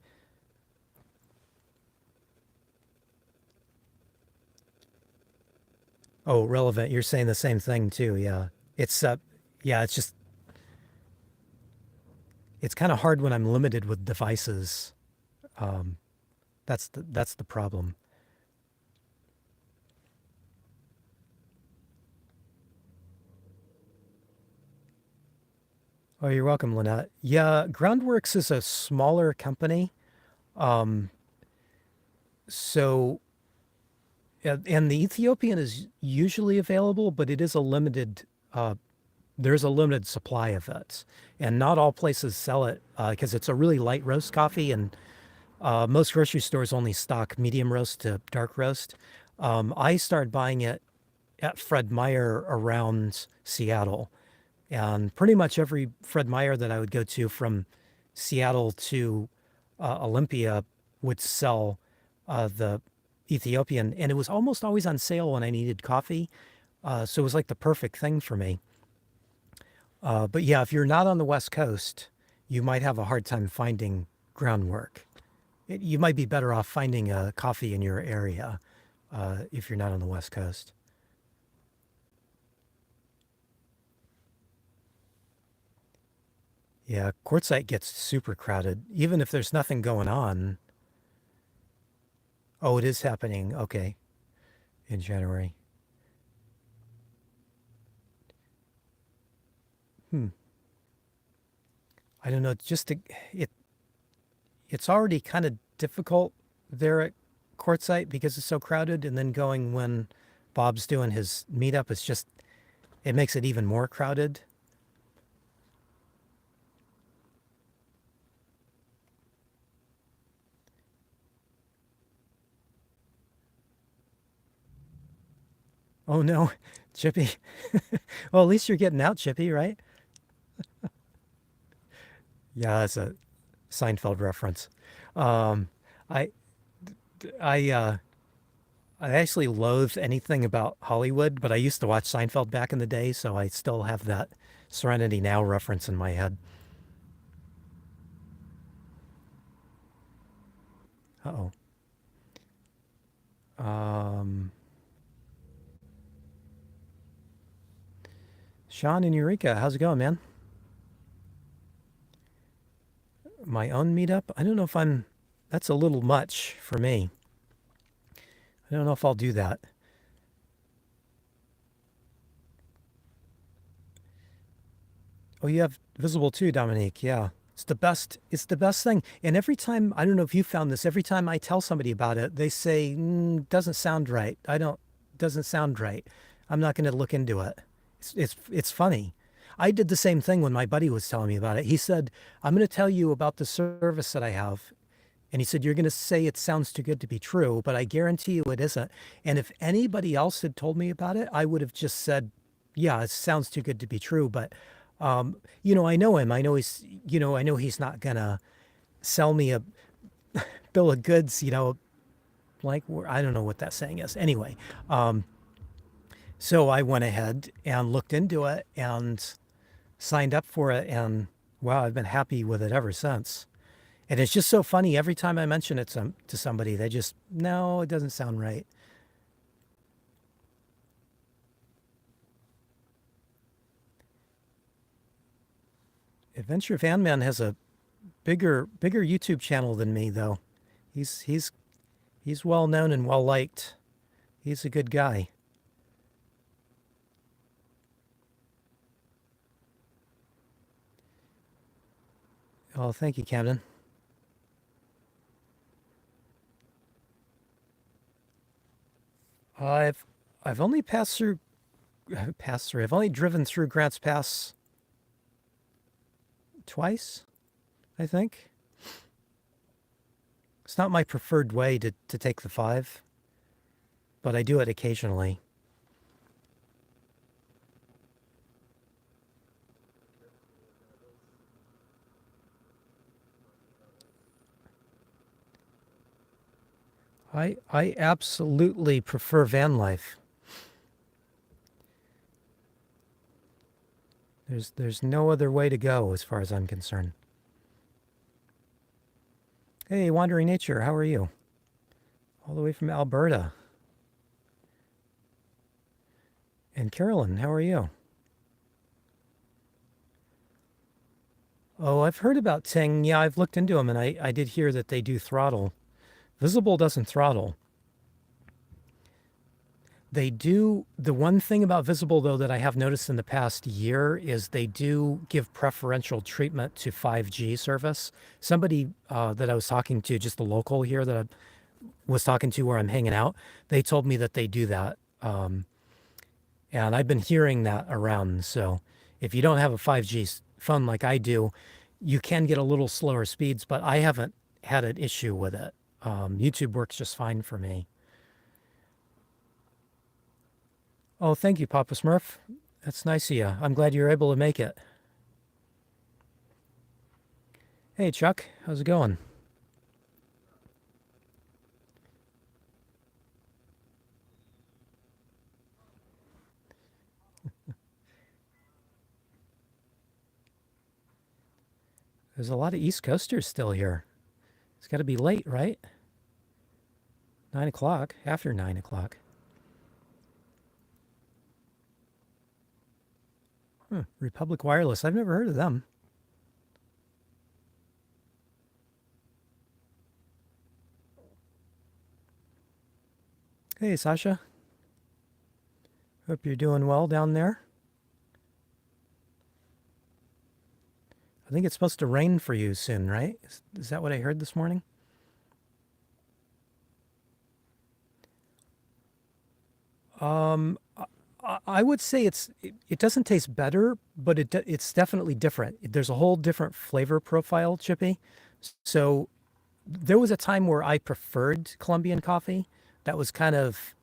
Oh, relevant. You're saying the same thing too. Yeah. It's yeah, it's kind of hard when I'm limited with devices. Um, that's the problem. Oh, you're welcome, Lynette. Yeah, Groundworks is a smaller company. Um, so and the Ethiopian is usually available, but it is a limited there's a limited supply of it. And not all places sell it because it's a really light roast coffee, and most grocery stores only stock medium roast to dark roast. I started buying it at Fred Meyer around Seattle. And pretty much every Fred Meyer that I would go to from Seattle to Olympia would sell the Ethiopian, and it was almost always on sale when I needed coffee. So it was like the perfect thing for me. But yeah, if you're not on the West Coast, you might have a hard time finding groundwork. You might be better off finding a coffee in your area if you're not on the West Coast. Yeah, Quartzsite gets super crowded, even if there's nothing going on. Oh, it is happening. Okay, in January. Hmm. I don't know. It it's already kind of difficult there at Quartzsite because it's so crowded, and then going when Bob's doing his meetup, it makes it even more crowded. Oh no, Chippy. Well, at least you're getting out, Chippy, right? Yeah, that's a Seinfeld reference. Um, I I I actually loathe anything about Hollywood, but I used to watch Seinfeld back in the day, so I still have that Serenity Now reference in my head. Uh-oh. Um, Sean and Eureka, how's it going, man? My own meetup? I don't know if I'm. That's a little much for me. I don't know if I'll do that. Oh, you have Visible too, Dominique. Yeah. It's the best. It's the best thing. And every time, I don't know if you found this, every time I tell somebody about it, they say, doesn't sound right. I don't, doesn't sound right. I'm not going to look into it. It's funny. I did the same thing when my buddy was telling me about it. He said, I'm going to tell you about the service that I have. And he said, you're going to say it sounds too good to be true, but I guarantee you it isn't. And if anybody else had told me about it, I would have just said, yeah, it sounds too good to be true. But I know him. I know he's not gonna sell me a bill of goods, like I don't know what that saying is. Anyway, so I went ahead and looked into it and signed up for it, and wow, I've been happy with it ever since. And it's just so funny every time I mention it to somebody, they just no, it doesn't sound right. Adventure Van Man has a bigger YouTube channel than me though. He's he's he's well known and well liked. He's a good guy. Oh, thank you, Camden. I've I've only passed through. I've only driven through Grants Pass twice, I think. It's not my preferred way to take the five, but I do it occasionally. I absolutely prefer van life. There's no other way to go as far as I'm concerned. Hey, Wandering Nature, how are you? All the way from Alberta. And Carolyn, how are you? Oh, I've heard about Ting. Yeah, I've looked into them, and I did hear that they do throttle. Visible doesn't throttle. They do. The one thing about Visible, though, that I have noticed in the past year is they do give preferential treatment to 5G service. Somebody that I was talking to, just a local here that I was talking to where I'm hanging out, they told me that they do that. And I've been hearing that around. So if you don't have a 5G phone like I do, you can get a little slower speeds, but I haven't had an issue with it. YouTube works just fine for me. Oh, thank you, Papa Smurf. That's nice of you. I'm glad you're able to make it. Hey, Chuck, how's it going? There's a lot of East Coasters still here. It's got to be late, right? 9 o'clock, after 9 o'clock. Republic Wireless, I've never heard of them. Hey, Sasha, hope you're doing well down there. I think it's supposed to rain for you soon, right? Is that what I heard this morning? I would say it doesn't taste better, but it's definitely different. There's a whole different flavor profile, Chippy. So there was a time where I preferred Colombian coffee. That was kind of,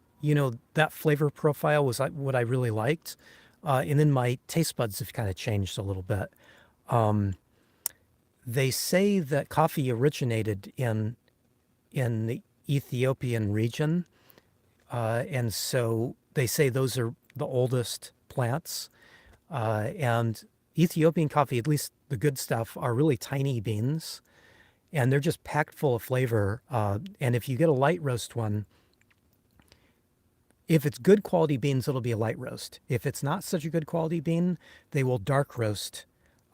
that flavor profile was what I really liked. And then my taste buds have kind of changed a little bit. They say that coffee originated in the Ethiopian region, and so they say those are the oldest plants. And Ethiopian coffee, at least the good stuff, are really tiny beans, and they're just packed full of flavor. And if you get a light roast one, if it's good quality beans, it'll be a light roast. If it's not such a good quality bean, they will dark roast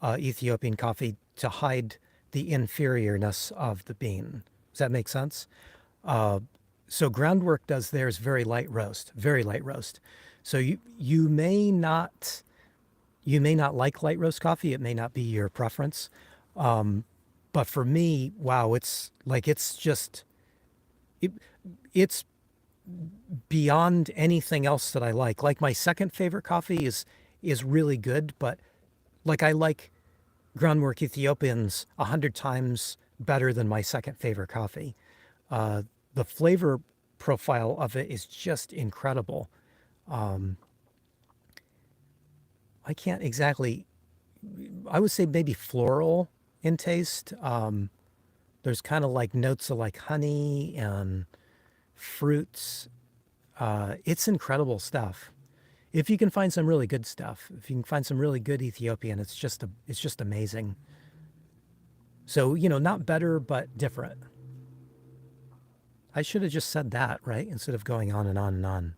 Ethiopian coffee to hide the inferiorness of the bean. Does that make sense? So Groundwork does theirs very light roast, very light roast. So you may not like light roast coffee. It may not be your preference. But for me, wow, it, it's beyond anything else that I like. Like my second favorite coffee is really good, but like I like Groundwork Ethiopians 100 times better than my second favorite coffee. Uh, the flavor profile of it is just incredible. I can't exactly. I would say maybe floral in taste. There's kind of like notes of like honey and fruits. It's incredible stuff. If you can find some really good stuff, if you can find some really good Ethiopian, it's just amazing. So, not better but different. I should have just said that, right? Instead of going on and on and on.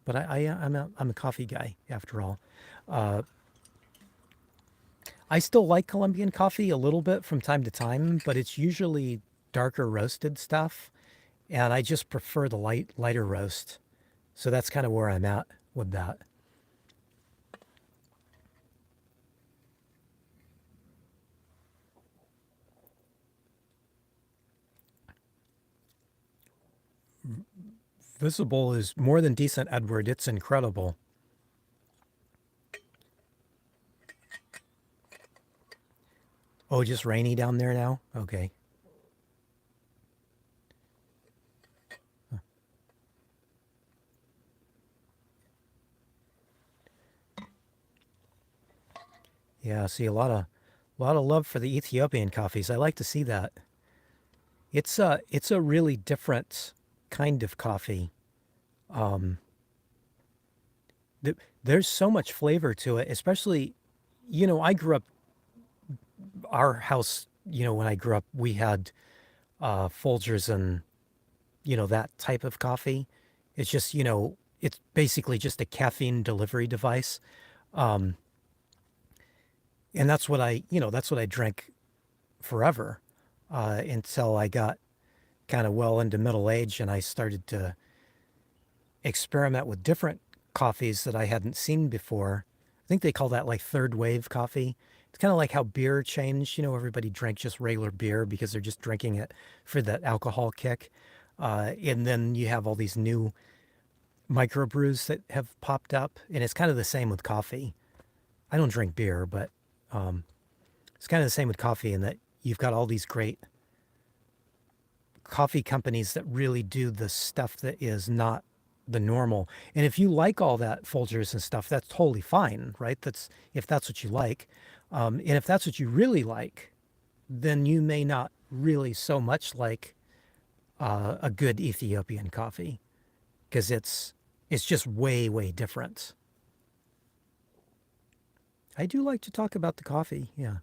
But I'm a coffee guy after all. Uh, I still like Colombian coffee a little bit from time to time, but it's usually darker roasted stuff, and I just prefer the lighter roast. So that's kind of where I'm at with that. Visible is more than decent, Edward. It's incredible. Oh, just rainy down there now? Okay. Yeah, see a lot of love for the Ethiopian coffees. I like to see that. It's a really different kind of coffee. Um, there's so much flavor to it, especially, I grew up, our house, when I grew up, we had Folgers and, that type of coffee. It's just, it's basically just a caffeine delivery device. Um, and that's what I drank forever until I got kind of well into middle age and I started to experiment with different coffees that I hadn't seen before. I think they call that like third wave coffee. It's kind of like how beer changed. Everybody drank just regular beer because they're just drinking it for that alcohol kick. And then you have all these new microbrews that have popped up, and it's kind of the same with coffee. I don't drink beer, but it's kind of the same with coffee in that you've got all these great coffee companies that really do the stuff that is not the normal. And if you like all that Folgers and stuff, that's totally fine, right? That's if that's what you like. And if that's what you really like, then you may not really so much like a good Ethiopian coffee because it's just way, way different. I do like to talk about the coffee. Yeah.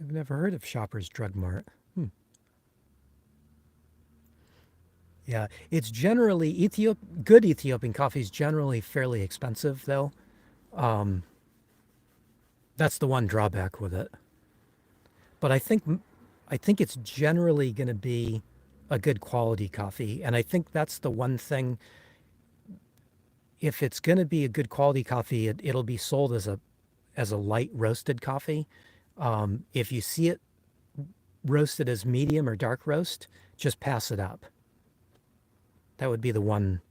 I've never heard of Shoppers Drug Mart. Hmm. Yeah, it's generally good Ethiopian coffee is generally fairly expensive though. Um, that's the one drawback with it. But I think it's generally going to be a good quality coffee, and I think that's the one thing. If it's going to be a good quality coffee, it'll be sold as a light roasted coffee. If you see it roasted as medium or dark roast, just pass it up. That would be the one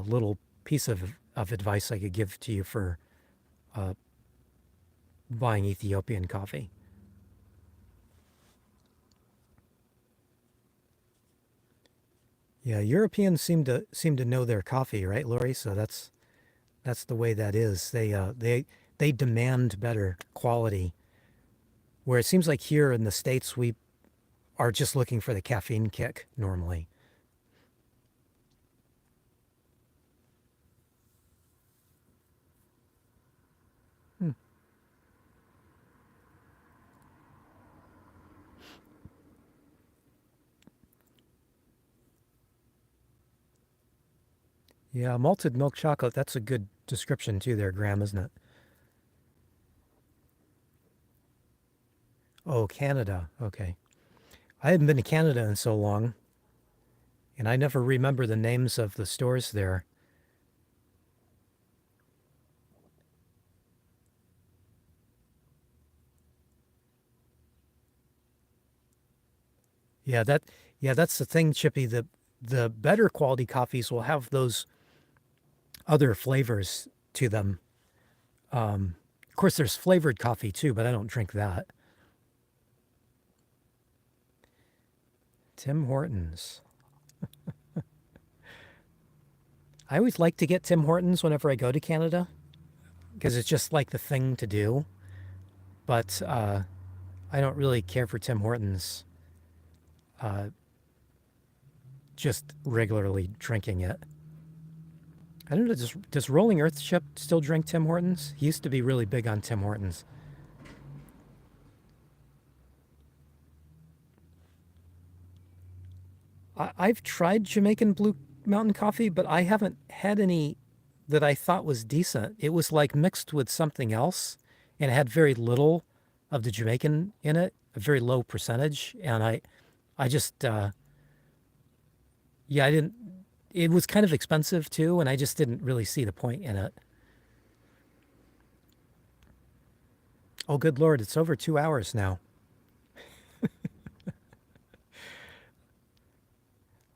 little piece of advice I could give to you for uh, buying Ethiopian coffee. Yeah, Europeans seem to know their coffee, right, Lori? So that's the way that is. They demand better quality. Where it seems like here in the States we are just looking for the caffeine kick normally. Hmm. Yeah, malted milk chocolate, that's a good description too there, Graham, isn't it? Oh, Canada. Okay. I haven't been to Canada in so long, and I never remember the names of the stores there. Yeah, that's the thing, Chippy. The better quality coffees will have those other flavors to them. Of course, there's flavored coffee too, but I don't drink that. Tim Hortons. I always like to get Tim Hortons whenever I go to Canada because it's just like the thing to do. But I don't really care for Tim Hortons uh, just regularly drinking it. I don't know. Does Rolling Earth Ship still drink Tim Hortons? He used to be really big on Tim Hortons. I've tried Jamaican Blue Mountain Coffee, but I haven't had any that I thought was decent. It was like mixed with something else, and it had very little of the Jamaican in it, a very low percentage. And I just, yeah, I didn't. It was kind of expensive too, and I just didn't really see the point in it. Oh, good Lord, it's over 2 hours now.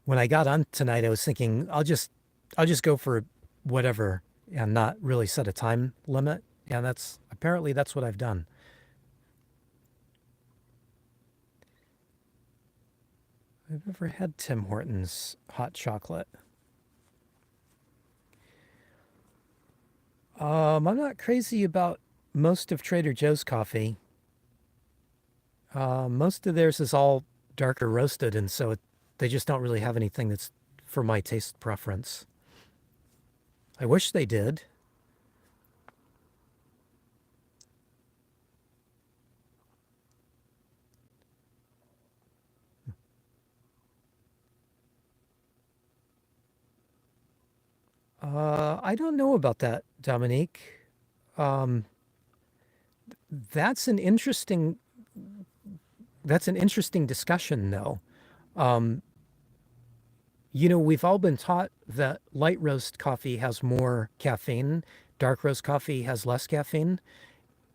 When I got on tonight, I was thinking I'll just go for whatever and not really set a time limit. And that's what I've done. I've never had Tim Hortons hot chocolate. I'm not crazy about most of Trader Joe's coffee. Most of theirs is all darker roasted, and so they just don't really have anything that's for my taste preference. I wish they did. I don't know about that, Dominique. Um, that's an interesting that's an interesting discussion, though. Um, we've all been taught that light roast coffee has more caffeine, dark roast coffee has less caffeine,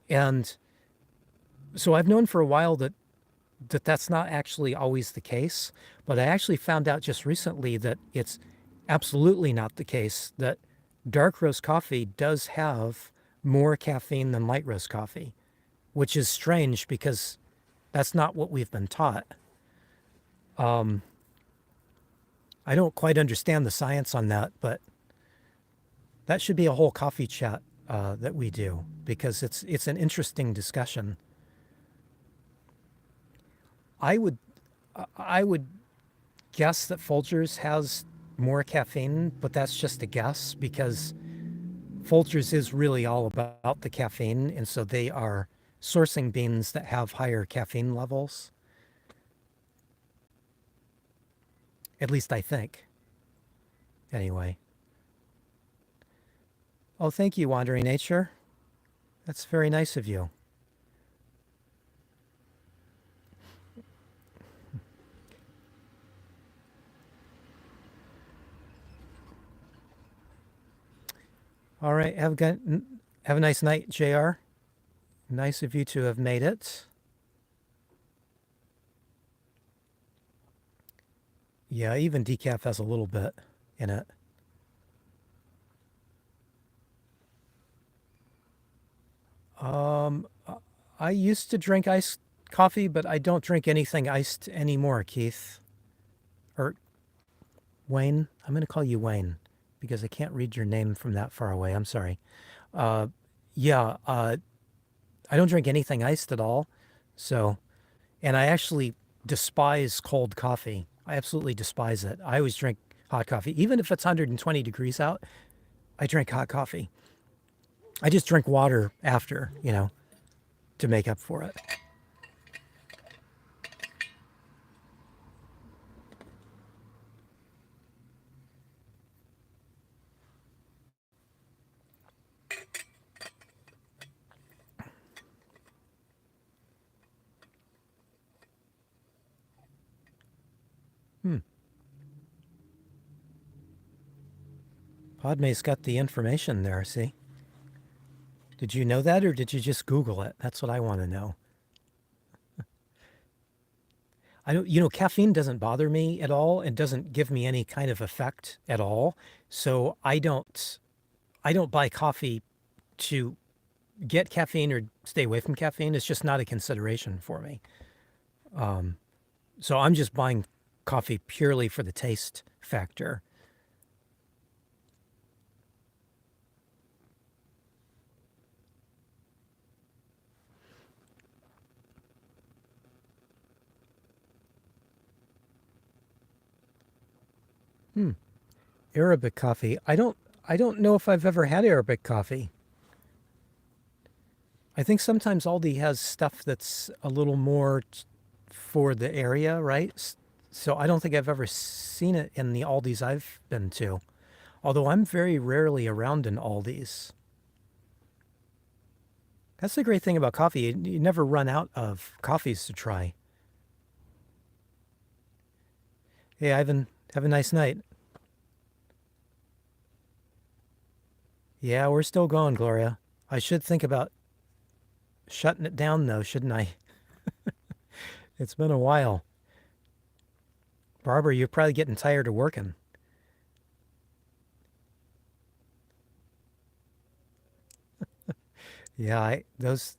and so I've known for a while that that's not actually always the case. But I actually found out just recently that it's absolutely not the case. That dark roast coffee does have more caffeine than light roast coffee, which is strange because that's not what we've been taught. Um, I don't quite understand the science on that, but that should be a whole coffee chat that we do because it's an interesting discussion. I would I would guess that Folgers has more caffeine, but that's just a guess because Folgers is really all about the caffeine, and so they are sourcing beans that have higher caffeine levels. At least I think. Anyway. Oh, thank you, Wandering Nature. That's very nice of you. All right, have a nice night, JR. Nice of you to have made it. Yeah, even decaf has a little bit in it. I used to drink iced coffee, but I don't drink anything iced anymore, Keith. Or Wayne. I'm going to call you Wayne because I can't read your name from that far away. I'm sorry. Uh, yeah, I don't drink anything iced at all. So, and I actually despise cold coffee. I absolutely despise it. I always drink hot coffee. Even if it's 120 degrees out, I drink hot coffee. I just drink water after, to make up for it. Hmm. Padme's got the information there, see? Did you know that or did you just Google it? That's what I want to know. I don't, caffeine doesn't bother me at all and doesn't give me any kind of effect at all. So I don't buy coffee to get caffeine or stay away from caffeine. It's just not a consideration for me. So I'm just buying coffee purely for the taste factor. Hmm. Arabic coffee. I don't know if I've ever had Arabic coffee. I think sometimes Aldi has stuff that's a little more for the area, right? So I don't think I've ever seen it in the Aldis I've been to. Although I'm very rarely around in Aldi's. That's the great thing about coffee. You never run out of coffees to try. Hey, Ivan, have a nice night. Yeah, we're still going, Gloria. I should think about shutting it down, though, shouldn't I? It's been a while. Barbara, you're probably getting tired of working. Yeah, those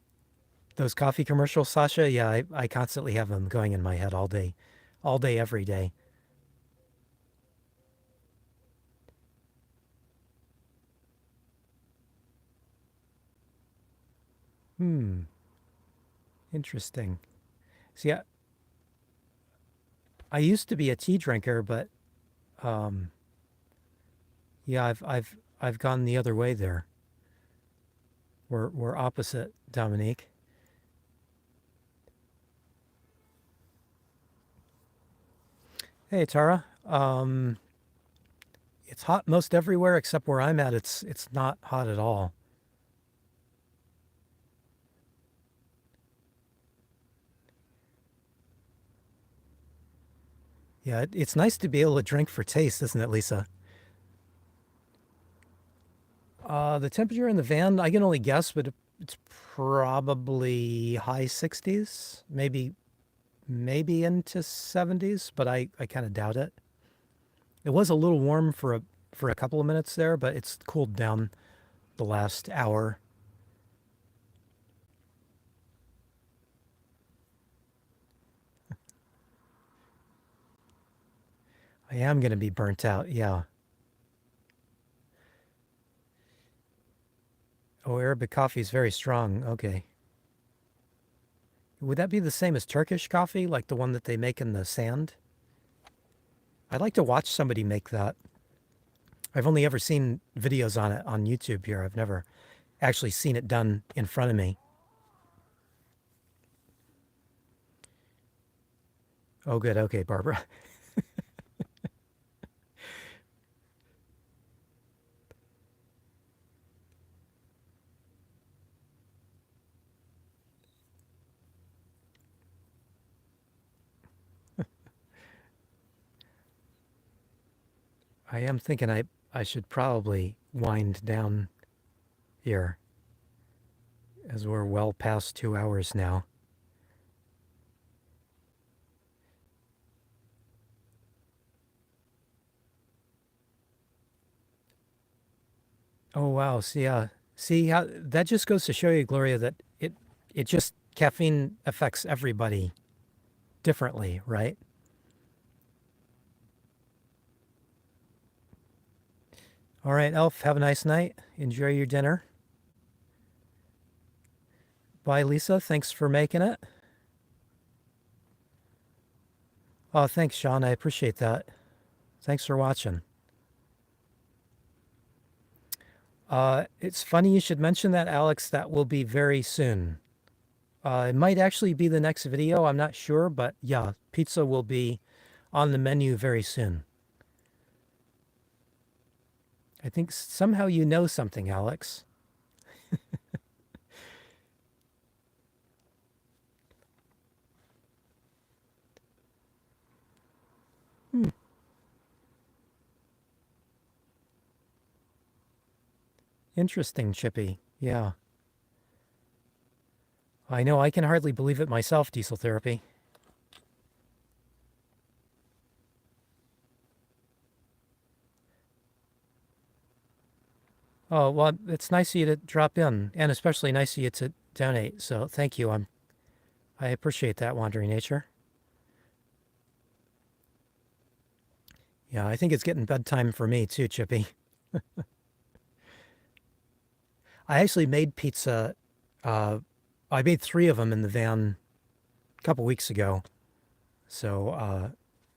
coffee commercials, Sasha. Yeah, I constantly have them going in my head all day, every day. Hmm, interesting. See, I used to be a tea drinker, but um, yeah, I've gone the other way there. We're opposite, Dominique. Hey, Tara. It's hot most everywhere except where I'm at. It's not hot at all. Yeah, it's nice to be able to drink for taste, isn't it, Lisa? The temperature in the van, I can only guess, but it's probably high 60s, maybe into 70s, but I kind of doubt it. It was a little warm for a couple of minutes there, but it's cooled down the last hour. I am going to be burnt out. Yeah. Oh, Arabic coffee is very strong. Okay. Would that be the same as Turkish coffee, like the one that they make in the sand? I'd like to watch somebody make that. I've only ever seen videos on it on YouTube here. I've never actually seen it done in front of me. Oh, good. Okay, Barbara. I am thinking I should probably wind down here as we're well past 2 hours now. Oh wow, see how that just goes to show you, Gloria, that it just caffeine affects everybody differently, right? All right, Elf, have a nice night. Enjoy your dinner. Bye, Lisa. Thanks for making it. Oh, thanks, Sean. I appreciate that. Thanks for watching. It's funny you should mention that, Alex. That will be very soon. It might actually be the next video. I'm not sure, but yeah, pizza will be on the menu very soon. I think somehow you know something, Alex. Interesting, Chippy. Yeah. I know, I can hardly believe it myself, Diesel Therapy. Oh, well, it's nice of you to drop in, and especially nice of you to donate. So thank you. I appreciate that, Wandering Nature. Yeah, I think it's getting bedtime for me too, Chippy. I actually made pizza. I made 3 of them in the van a couple weeks ago. So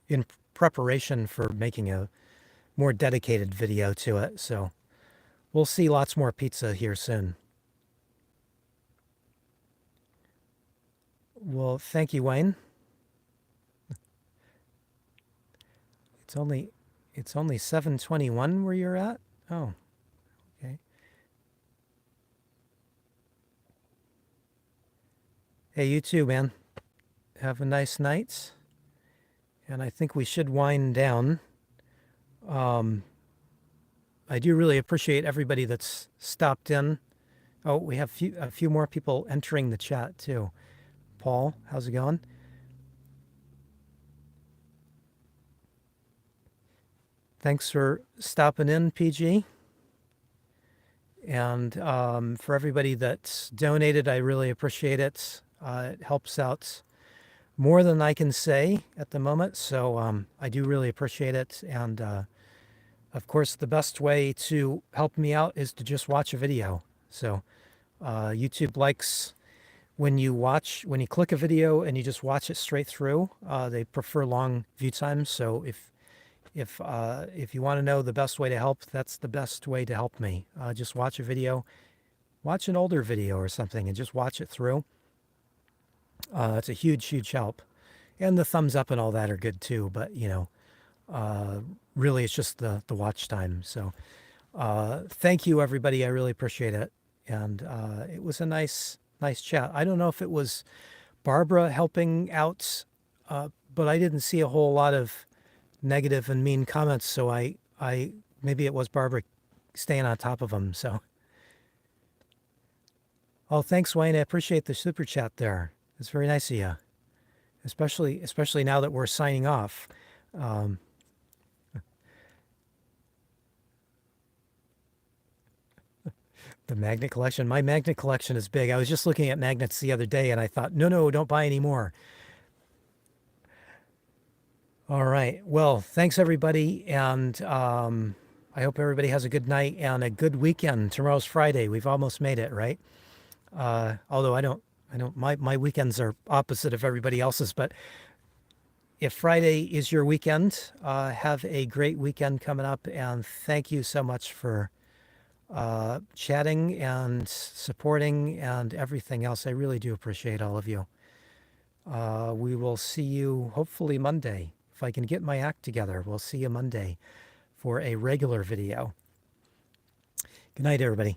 in preparation for making a more dedicated video to it. So we'll see lots more pizza here soon. Well, thank you, Wayne. It's only 7:21 where you're at? Oh, okay. Hey, you too, man. Have a nice night. And I think we should wind down. I do really appreciate everybody that's stopped in. Oh, we have a few more people entering the chat too. Paul, how's it going? Thanks for stopping in, PG. And for everybody that's donated, I really appreciate it. It helps out more than I can say at the moment. So I do really appreciate it. And of course, the best way to help me out is to just watch a video. So YouTube likes when you click a video and you just watch it straight through. They prefer long view times. So if you want to know the best way to help, that's the best way to help me. Just watch a video, watch an older video or something, and just watch it through. It's a huge, huge help. And the thumbs up and all that are good too. But really, it's just the watch time. So thank you, everybody. I really appreciate it. And it was a nice chat. I don't know if it was Barbara helping out, but I didn't see a whole lot of negative and mean comments. So I maybe it was Barbara staying on top of them. So, oh, thanks, Wayne. I appreciate the super chat there. It's very nice of you, especially now that we're signing off. The magnet collection. My magnet collection is big. I was just looking at magnets the other day and I thought, no, don't buy any more. All right. Well, thanks everybody, and I hope everybody has a good night and a good weekend. Tomorrow's Friday. We've almost made it, right? Although I don't. My weekends are opposite of everybody else's. But if Friday is your weekend, have a great weekend coming up, and thank you so much for chatting and supporting and everything else. I really do appreciate all of you. We will see you hopefully Monday. If I can get my act together, we'll see you Monday for a regular video. Good night, everybody.